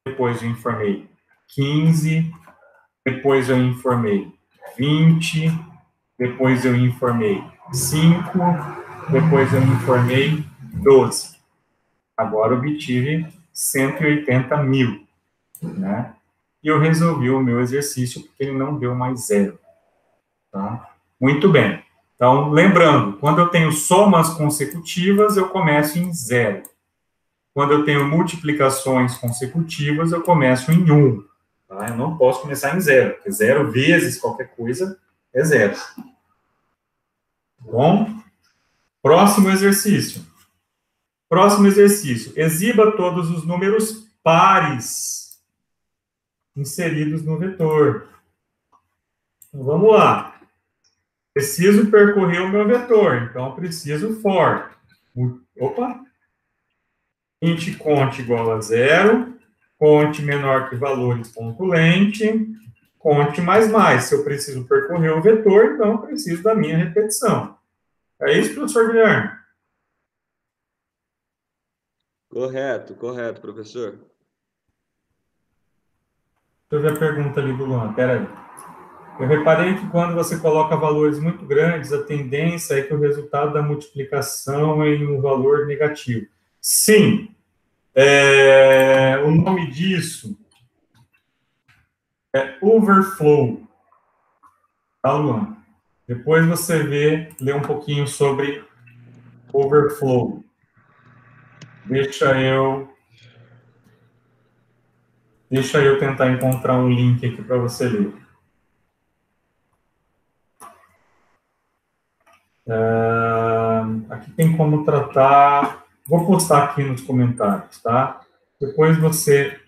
depois eu informei 15, depois eu informei 20, depois eu informei 5, depois eu informei 12. Agora obtive 180 mil, né? E eu resolvi o meu exercício porque ele não deu mais 0, tá? Muito bem. Então, lembrando, quando eu tenho somas consecutivas, eu começo em 0. Quando eu tenho multiplicações consecutivas, eu começo em 1. Tá? Eu não posso começar em 0, porque 0 vezes qualquer coisa é 0. Bom? Próximo exercício. Próximo exercício. Exiba todos os números pares inseridos no vetor. Então, vamos lá. Preciso percorrer o meu vetor, então preciso for. Opa! Int cont igual a 0, cont menor que valores ponto lente, cont mais. Se eu preciso percorrer o vetor, então eu preciso da minha repetição. É isso, professor Guilherme?
Correto, correto, professor.
Deixa eu ver a pergunta ali do Luan, peraí. Eu reparei que quando você coloca valores muito grandes, a tendência é que o resultado da multiplicação é em um valor negativo. Sim. O nome disso é overflow. Tá, Luan? Depois você lê um pouquinho sobre overflow. Deixa eu tentar encontrar um link aqui para você ler. Aqui tem como tratar. Vou postar aqui nos comentários, tá? Depois você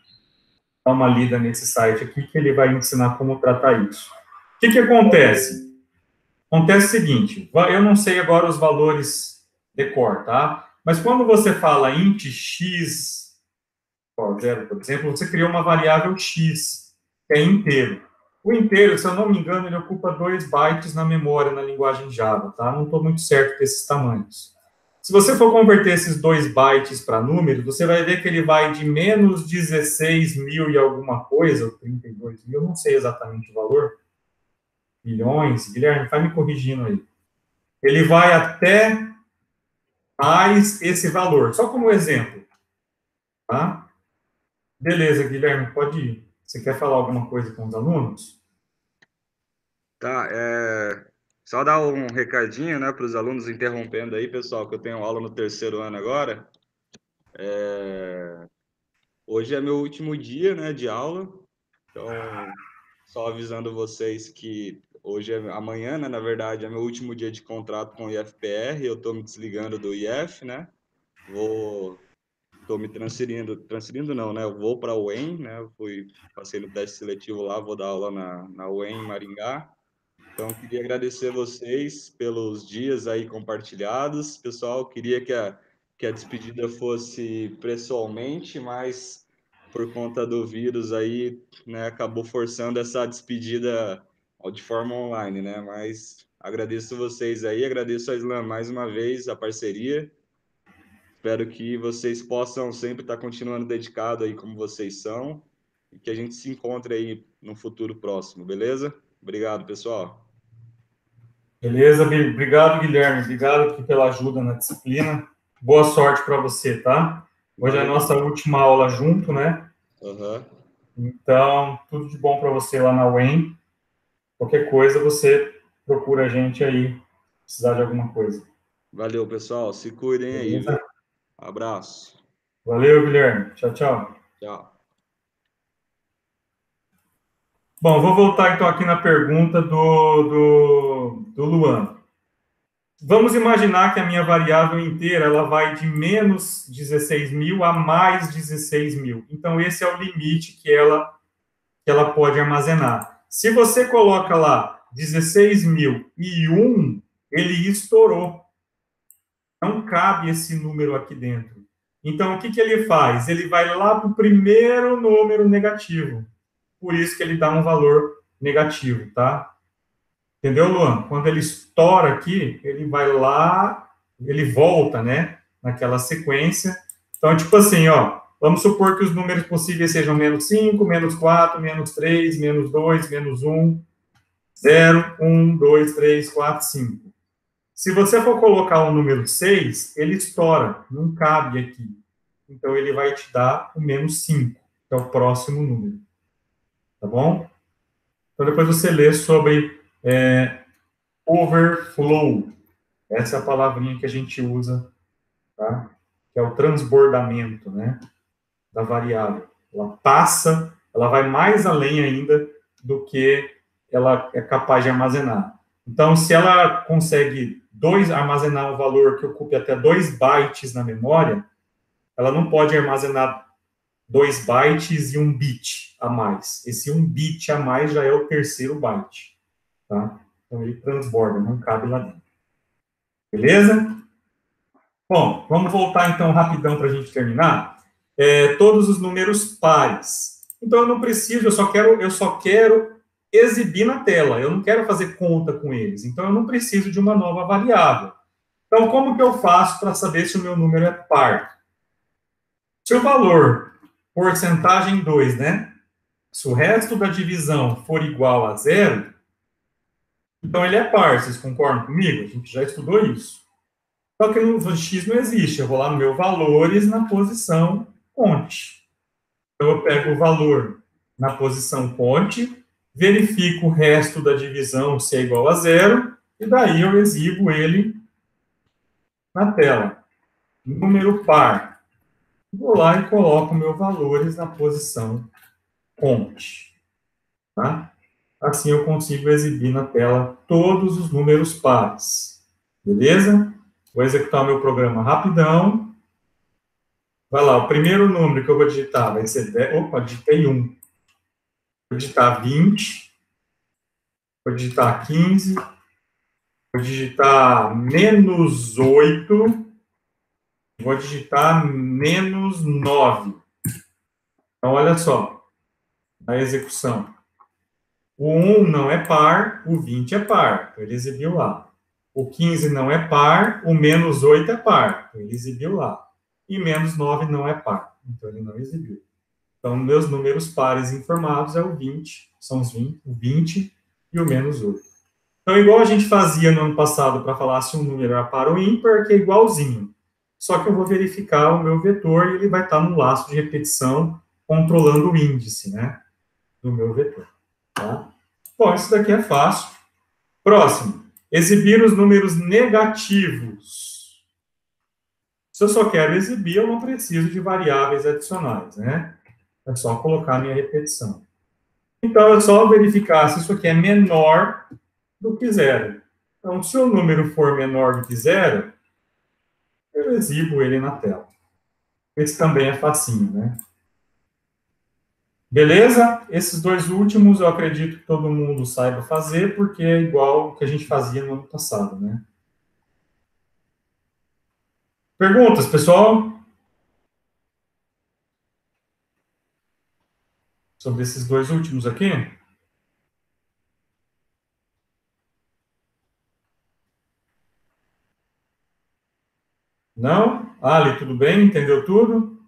dá uma lida nesse site aqui que ele vai ensinar como tratar isso. O que acontece? Acontece o seguinte, eu não sei agora os valores de cor, tá? Mas quando você fala int x, 0, por exemplo, você criou uma variável x, que é inteiro. O inteiro, se eu não me engano, ele ocupa 2 bytes na memória, na linguagem Java, tá? Não estou muito certo desses tamanhos. Se você for converter esses 2 bytes para números, você vai ver que ele vai de menos 16 mil e alguma coisa, ou 32 mil, não sei exatamente o valor, milhões. Guilherme, vai me corrigindo aí. Ele vai até mais esse valor, só como exemplo. Tá? Beleza, Guilherme, pode ir. Você quer falar alguma coisa com os alunos?
Tá, só dar um recadinho, né, para os alunos, interrompendo aí, pessoal, que eu tenho aula no terceiro ano agora. Hoje é meu último dia, né, de aula, então, só avisando vocês que amanhã, né, na verdade, é meu último dia de contrato com o IFPR, eu estou me desligando do IF, né, estou me transferindo não, né, eu vou para a UEM, né, passei no teste seletivo lá, vou dar aula na UEM em Maringá. Então, queria agradecer vocês pelos dias aí compartilhados. Pessoal, queria que a despedida fosse pessoalmente, mas por conta do vírus aí, né, acabou forçando essa despedida de forma online, né? Mas agradeço vocês aí, agradeço a Islam mais uma vez a parceria. Espero que vocês possam sempre estar continuando dedicado aí como vocês são e que a gente se encontre aí no futuro próximo, beleza? Obrigado, pessoal.
Beleza, obrigado, Guilherme. Obrigado aqui pela ajuda na disciplina. Boa sorte para você, tá? Hoje é a nossa última aula junto, né?
Uhum.
Então, tudo de bom para você lá na UEM. Qualquer coisa, você procura a gente aí, precisar de alguma coisa.
Valeu, pessoal. Se cuidem aí, viu? Abraço.
Valeu, Guilherme. Tchau, tchau.
Tchau.
Bom, vou voltar então aqui na pergunta do Luan. Vamos imaginar que a minha variável inteira ela vai de menos 16.000 a mais 16.000. Então, esse é o limite que ela pode armazenar. Se você coloca lá 16.001, ele estourou. Não cabe esse número aqui dentro. Então, o que ele faz? Ele vai lá para o primeiro número negativo. Por isso que ele dá um valor negativo, tá? Entendeu, Luan? Quando ele estoura aqui, ele vai lá, ele volta, né? Naquela sequência. Então, tipo assim, ó, vamos supor que os números possíveis sejam menos 5, menos 4, menos 3, menos 2, menos 1, 0, 1, 2, 3, 4, 5. Se você for colocar o número 6, ele estoura, não cabe aqui. Então, ele vai te dar o menos 5, que é o próximo número. Tá bom? Então, depois você lê sobre overflow. Essa é a palavrinha que a gente usa, tá? Que é o transbordamento, né? Da variável. Ela passa, ela vai mais além ainda do que ela é capaz de armazenar. Então, se ela consegue armazenar um valor que ocupe até 2 bytes na memória, ela não pode armazenar 2 bytes e 1 bit a mais. Esse 1 bit a mais já é o terceiro byte, tá? Então, ele transborda, não cabe lá dentro. Beleza? Bom, vamos voltar então rapidão para a gente terminar. Todos os números pares. Então, eu não preciso, eu só quero exibir na tela. Eu não quero fazer conta com eles. Então, eu não preciso de uma nova variável. Então, como que eu faço para saber se o meu número é par? Se o valor, porcentagem 2, né? Se o resto da divisão for igual a 0, então ele é par. Vocês concordam comigo? A gente já estudou isso. Só que no X não existe. Eu vou lá no meu valores na posição ponte. Então, eu pego o valor na posição ponte, verifico o resto da divisão se é igual a 0, e daí eu exibo ele na tela. Número par. Vou lá e coloco meus valores na posição ponte. Tá? Assim eu consigo exibir na tela todos os números pares. Beleza? Vou executar o meu programa rapidão. Vai lá, o primeiro número que eu vou digitar vai ser 10. Opa, digitei 1. Vou digitar 20. Vou digitar 15. Vou digitar menos 8. Vou digitar menos 9. Então, olha só, a execução. O 1 não é par, o 20 é par. Então, ele exibiu lá. O 15 não é par, o menos 8 é par. Então, ele exibiu lá. E menos 9 não é par. Então, ele não exibiu. Então, meus números pares informados é o 20, são os 20, o 20 e o menos 8. Então, igual a gente fazia no ano passado para falar se um número era par ou ímpar, que é igualzinho. Só que eu vou verificar o meu vetor e ele vai estar no laço de repetição, controlando o índice, né, do meu vetor. Tá? Bom, isso daqui é fácil. Próximo. Exibir os números negativos. Se eu só quero exibir, eu não preciso de variáveis adicionais, né? É só colocar a minha repetição. Então, é só verificar se isso aqui é menor do que 0. Então, se o número for menor do que 0, eu exibo ele na tela. Esse também é facinho, né? Beleza? Esses dois últimos eu acredito que todo mundo saiba fazer, porque é igual o que a gente fazia no ano passado, né? Perguntas, pessoal? Sobre esses dois últimos aqui? Não? Ali, tudo bem? Entendeu tudo?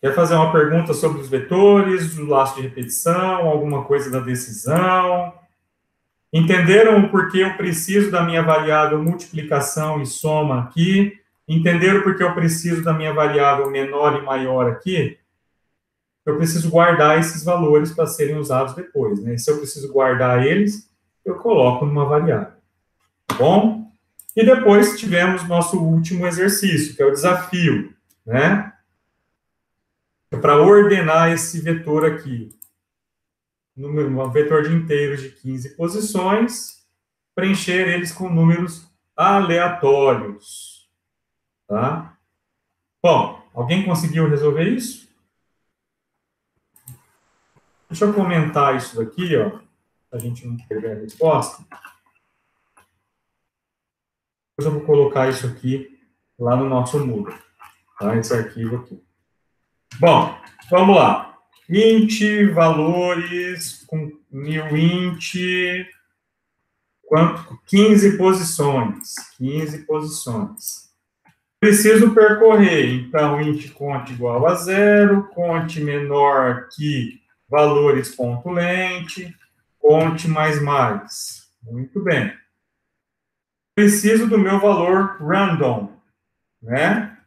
Quer fazer uma pergunta sobre os vetores, o laço de repetição, alguma coisa da decisão? Entenderam o porquê eu preciso da minha variável multiplicação e soma aqui? Entenderam por que eu preciso da minha variável menor e maior aqui? Eu preciso guardar esses valores para serem usados depois, né? Se eu preciso guardar eles, eu coloco numa variável. Tá bom? E depois tivemos nosso último exercício, que é o desafio, né? Para ordenar esse vetor aqui. Um vetor de inteiros de 15 posições. preencher eles com números aleatórios, tá? Bom, alguém conseguiu resolver isso? Deixa eu comentar isso daqui, ó, para a gente não perder a resposta. Depois eu vou colocar isso aqui lá no nosso Moodle, tá? Esse arquivo aqui. Bom, vamos lá. Int, valores, com new int, quanto? 15 posições. 15 posições. Preciso percorrer, então, int cont igual a 0, cont menor que valores.length, cont mais. Muito bem. Preciso do meu valor random, né?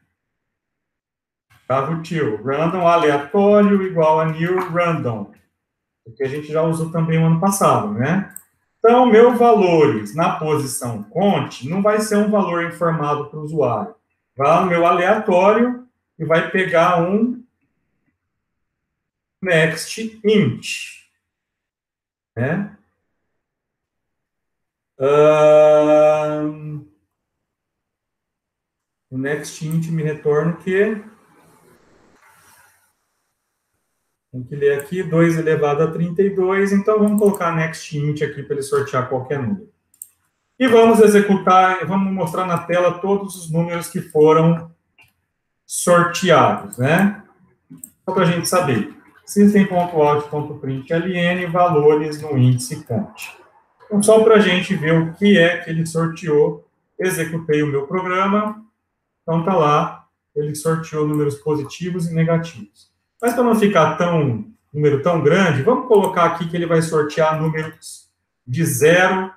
Tava o tio. Random aleatório igual a new random. Que a gente já usou também no ano passado, né? Então, meu valores na posição cont não vai ser um valor informado para o usuário. Vai lá no meu aleatório e vai pegar um next int, né? O next int me retorna o quê? Tem que ler aqui, 2 elevado a 32, então vamos colocar next int aqui para ele sortear qualquer número. E vamos executar, vamos mostrar na tela todos os números que foram sorteados, né? Só para a gente saber. System.out.println, valores no índice cont. Então, só para a gente ver o que é que ele sorteou, executei o meu programa, então tá lá, ele sorteou números positivos e negativos. Mas para não ficar número tão grande, vamos colocar aqui que ele vai sortear números de 0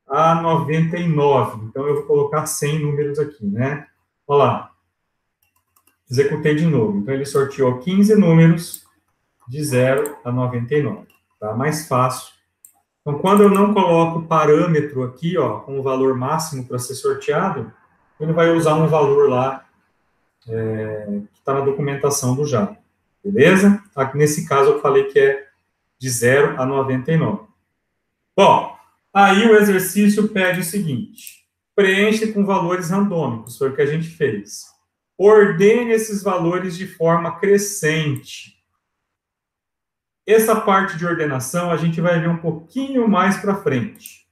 a 99. Então, eu vou colocar 100 números aqui, né? Olha lá. Executei de novo. Então, ele sorteou 15 números de 0 a 99. Tá? Mais fácil. Então, quando eu não coloco parâmetro aqui, ó, com o valor máximo para ser sorteado, ele vai usar um valor lá que está na documentação do Java. Beleza? Aqui, nesse caso, eu falei que é de 0 a 99. Bom, aí o exercício pede o seguinte: preenche com valores randômicos, foi o que a gente fez. Ordene esses valores de forma crescente. Essa parte de ordenação a gente vai ver um pouquinho mais para frente,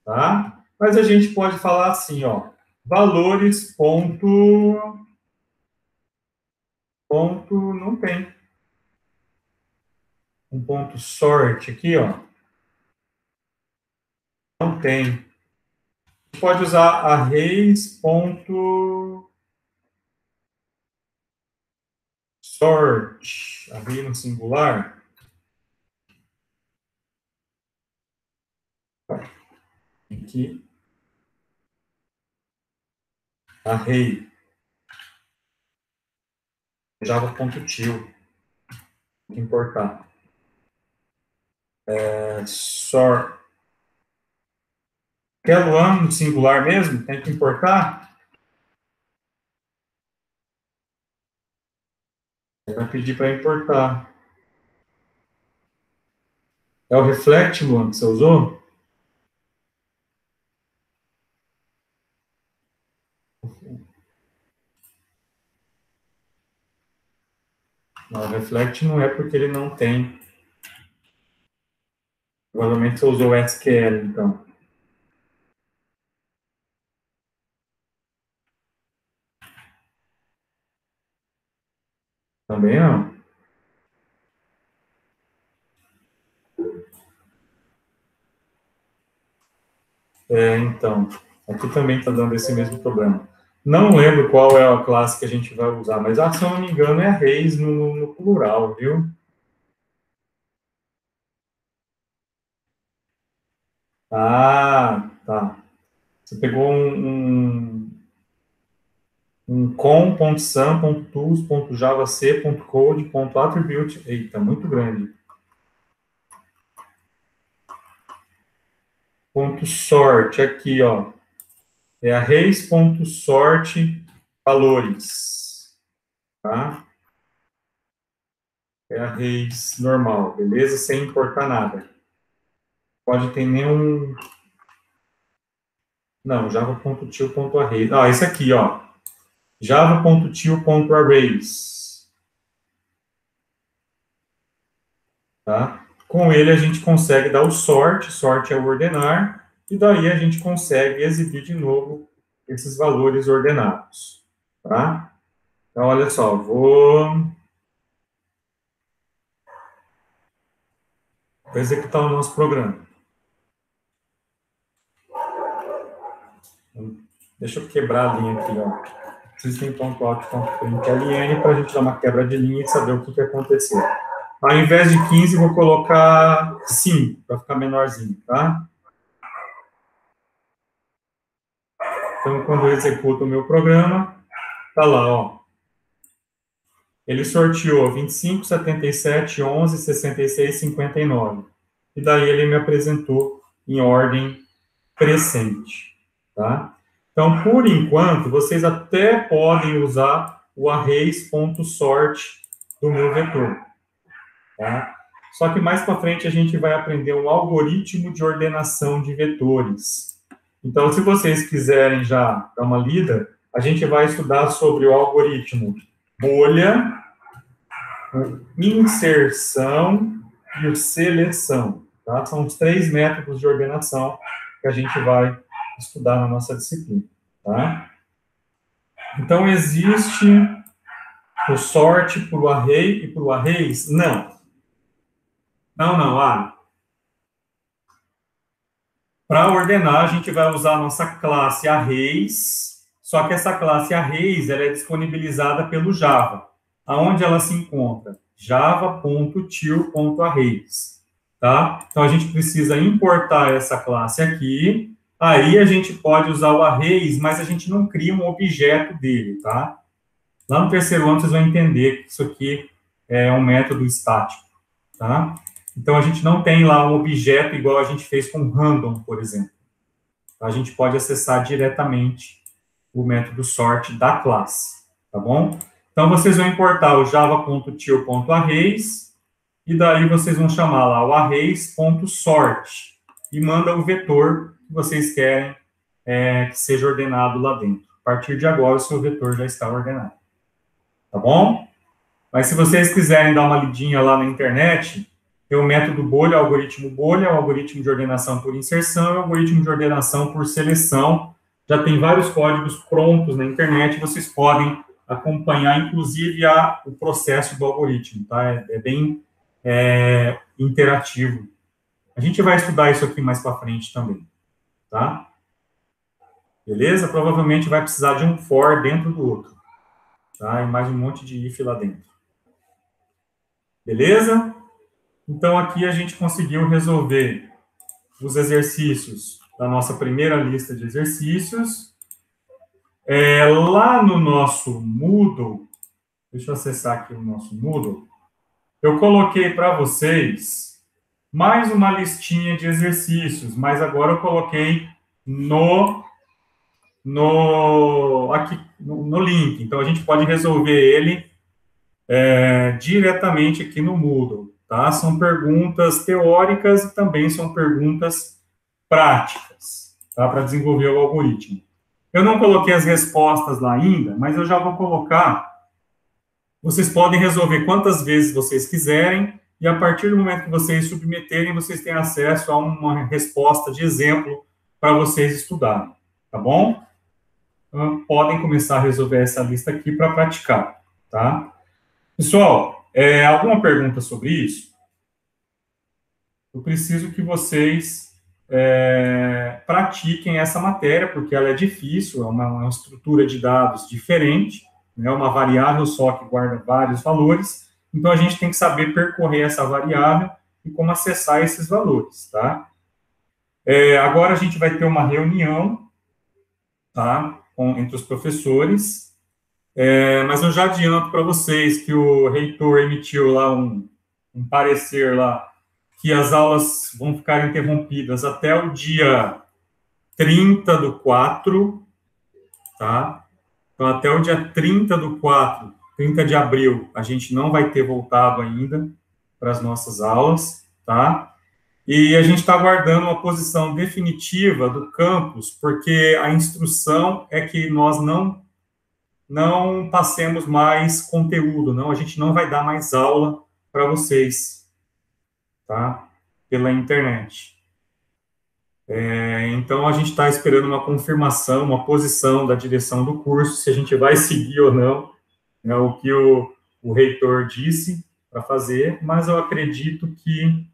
tá? Mas a gente pode falar assim, ó, valores ponto não tem. Um ponto sort aqui, ó, não tem. Pode usar arrays ponto sort, array no singular. Aqui, array, java.til, tem que importar. Sort, quer Luan no singular mesmo? Tem que importar? Ele vai pedir para importar. É o reflect, Luan, que você usou? Não, o reflect não é porque ele não tem. Provavelmente você usou o SQL, então. Também não. Então, aqui também está dando esse mesmo problema. Não lembro qual é a classe que a gente vai usar, mas, se eu não me engano, é arrays no plural, viu? Ah, tá. Você pegou um com.sum.tools.javac.code.attribute. Eita, muito grande. Ponto sort, aqui, ó. É arrays.sort valores. Tá? É arrays normal, beleza? Sem importar nada. Pode ter nenhum Não, java.til.arrays. Ah, esse aqui, ó. java.til.arrays. Tá? Com ele a gente consegue dar o sort é o ordenar, e daí a gente consegue exibir de novo esses valores ordenados. Tá? Então, olha só, vou executar o nosso programa. Deixa eu quebrar a linha aqui, ó. System.out.println para a gente dar uma quebra de linha e saber o que aconteceu. Ao invés de 15, vou colocar 5, para ficar menorzinho, tá? Então, quando eu executo o meu programa, tá lá, ó. Ele sorteou 25, 77, 11, 66, 59. E daí ele me apresentou em ordem crescente, tá? Então, por enquanto, vocês até podem usar o arrays.sort do meu vetor, tá? Só que mais para frente a gente vai aprender um algoritmo de ordenação de vetores. Então, se vocês quiserem já dar uma lida, a gente vai estudar sobre o algoritmo bolha, inserção e o seleção, tá? São os 3 métodos de ordenação que a gente vai estudar na nossa disciplina, tá? Então, existe o sort para o array e para o arrays? Não. Não. Para ordenar, a gente vai usar a nossa classe arrays, só que essa classe arrays ela é disponibilizada pelo Java. Aonde ela se encontra? java.til.arrays, tá? Então, a gente precisa importar essa classe aqui, aí a gente pode usar o arrays, mas a gente não cria um objeto dele, tá? Lá no terceiro ano, vocês vão entender que isso aqui é um método estático, tá? Então, a gente não tem lá um objeto igual a gente fez com random, por exemplo. A gente pode acessar diretamente o método sort da classe, tá bom? Então, vocês vão importar o java.til.arrays e daí vocês vão chamar lá o arrays.sort e manda o vetor que vocês querem que seja ordenado lá dentro. A partir de agora, o seu vetor já está ordenado. Tá bom? Mas se vocês quiserem dar uma lidinha lá na internet, tem o método bolha, o algoritmo de ordenação por inserção e o algoritmo de ordenação por seleção. Já tem vários códigos prontos na internet, vocês podem acompanhar, inclusive, o processo do algoritmo, tá? É bem interativo. A gente vai estudar isso aqui mais para frente também, tá? Beleza? Provavelmente vai precisar de um for dentro do outro, tá? E mais um monte de if lá dentro. Beleza? Então, aqui a gente conseguiu resolver os exercícios da nossa primeira lista de exercícios. Lá no nosso Moodle, deixa eu acessar aqui o nosso Moodle, eu coloquei para vocês mais uma listinha de exercícios, mas agora eu coloquei aqui no link. Então, a gente pode resolver ele diretamente aqui no Moodle, tá? São perguntas teóricas e também são perguntas práticas, tá? Para desenvolver o algoritmo. Eu não coloquei as respostas lá ainda, mas eu já vou colocar. Vocês podem resolver quantas vezes vocês quiserem, e a partir do momento que vocês submeterem, vocês têm acesso a uma resposta de exemplo para vocês estudarem, tá bom? Então, podem começar a resolver essa lista aqui para praticar, tá? Pessoal, alguma pergunta sobre isso? Eu preciso que vocês pratiquem essa matéria, porque ela é difícil, é uma estrutura de dados diferente, é uma variável só que guarda vários valores, então a gente tem que saber percorrer essa variável e como acessar esses valores, tá? Agora a gente vai ter uma reunião, tá? Entre os professores, mas eu já adianto para vocês que o reitor emitiu lá um parecer lá, que as aulas vão ficar interrompidas até o dia 30/4, tá? Então, até o dia 30/4, 30 de abril, a gente não vai ter voltado ainda para as nossas aulas, tá? E a gente está aguardando uma posição definitiva do campus, porque a instrução é que nós não passemos mais conteúdo, não, a gente não vai dar mais aula para vocês, tá? Pela internet. Então, a gente está esperando uma confirmação, uma posição da direção do curso, se a gente vai seguir ou não, né, o que o reitor disse para fazer, mas eu acredito que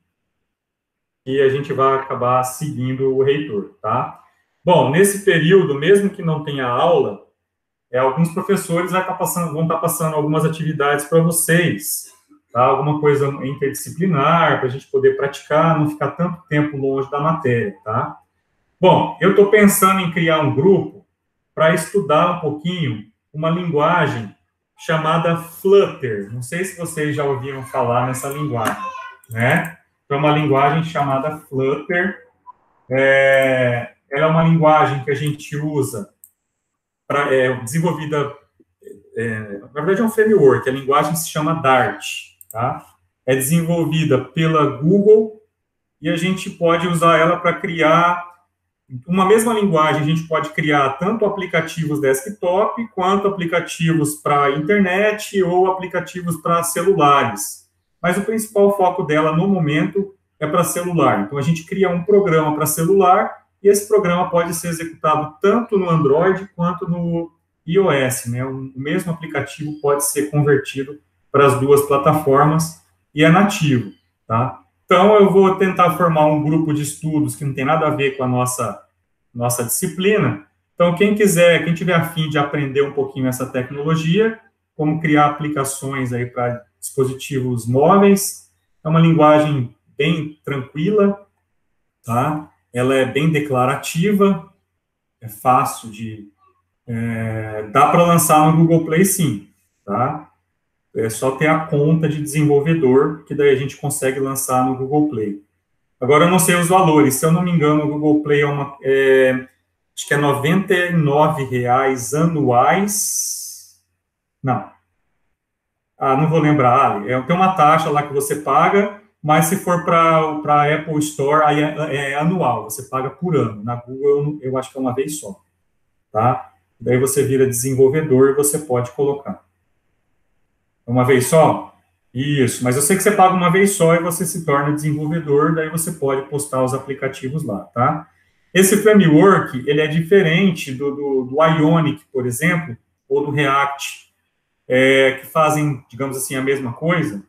a gente vai acabar seguindo o reitor, tá? Bom, nesse período, mesmo que não tenha aula, alguns professores vão estar passando algumas atividades para vocês, tá? Alguma coisa interdisciplinar, para a gente poder praticar, não ficar tanto tempo longe da matéria, tá? Bom, eu estou pensando em criar um grupo para estudar um pouquinho uma linguagem chamada Flutter. Não sei se vocês já ouviram falar nessa linguagem, né? É uma linguagem chamada Flutter. Ela é uma linguagem que a gente usa desenvolvida, na verdade é um framework, a linguagem se chama Dart, tá? É desenvolvida pela Google e a gente pode usar ela para criar uma mesma linguagem. A gente pode criar tanto aplicativos desktop quanto aplicativos para internet ou aplicativos para celulares. Mas o principal foco dela no momento é para celular. Então a gente cria um programa para celular e esse programa pode ser executado tanto no Android quanto no iOS, né? O mesmo aplicativo pode ser convertido para as duas plataformas e é nativo, tá? Então, eu vou tentar formar um grupo de estudos que não tem nada a ver com a nossa disciplina. Então, quem tiver a fim de aprender um pouquinho essa tecnologia, como criar aplicações aí para dispositivos móveis, é uma linguagem bem tranquila, tá? Ela é bem declarativa, é fácil dá para lançar no Google Play, sim, tá? É só ter a conta de desenvolvedor, que daí a gente consegue lançar no Google Play. Agora, eu não sei os valores. Se eu não me engano, o Google Play acho que é R$ 99 anuais. Não. Não vou lembrar, Ali. Tem uma taxa lá que você paga, mas se for para a Apple Store, aí é anual. Você paga por ano. Na Google, eu acho que é uma vez só. Tá? Daí você vira desenvolvedor e você pode colocar. Uma vez só? Isso, mas eu sei que você paga uma vez só e você se torna desenvolvedor, daí você pode postar os aplicativos lá, tá? Esse framework, ele é diferente do Ionic, por exemplo, ou do React, que fazem, digamos assim, a mesma coisa,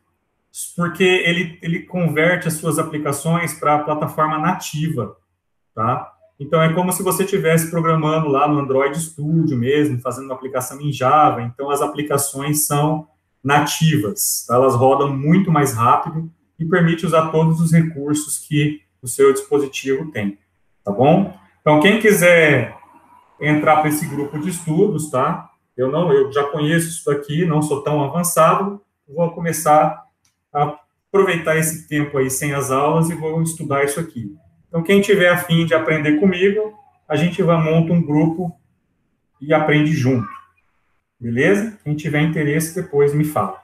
porque ele converte as suas aplicações para a plataforma nativa, tá? Então, é como se você estivesse programando lá no Android Studio mesmo, fazendo uma aplicação em Java, então as aplicações são nativas, elas rodam muito mais rápido e permite usar todos os recursos que o seu dispositivo tem, tá bom? Então, quem quiser entrar para esse grupo de estudos, tá? Eu já conheço isso daqui, não sou tão avançado, vou começar a aproveitar esse tempo aí sem as aulas e vou estudar isso aqui. Então, quem tiver a fim de aprender comigo, a gente monta um grupo e aprende junto. Beleza? Quem tiver interesse, depois me fala.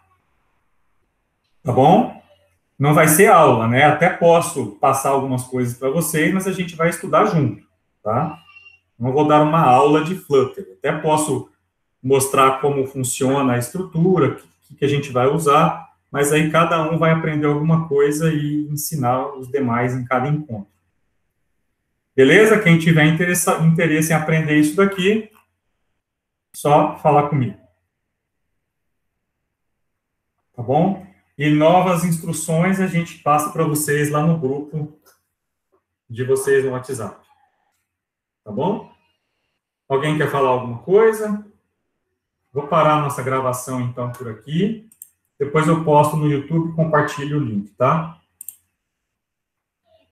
Tá bom? Não vai ser aula, né? Até posso passar algumas coisas para vocês, mas a gente vai estudar junto, tá? Não vou dar uma aula de Flutter. Até posso mostrar como funciona a estrutura, o que a gente vai usar, mas aí cada um vai aprender alguma coisa e ensinar os demais em cada encontro. Beleza? Quem tiver interesse em aprender isso daqui, só falar comigo. Tá bom? E novas instruções a gente passa para vocês lá no grupo de vocês no WhatsApp. Tá bom? Alguém quer falar alguma coisa? Vou parar a nossa gravação, então, por aqui. Depois eu posto no YouTube e compartilho o link, tá?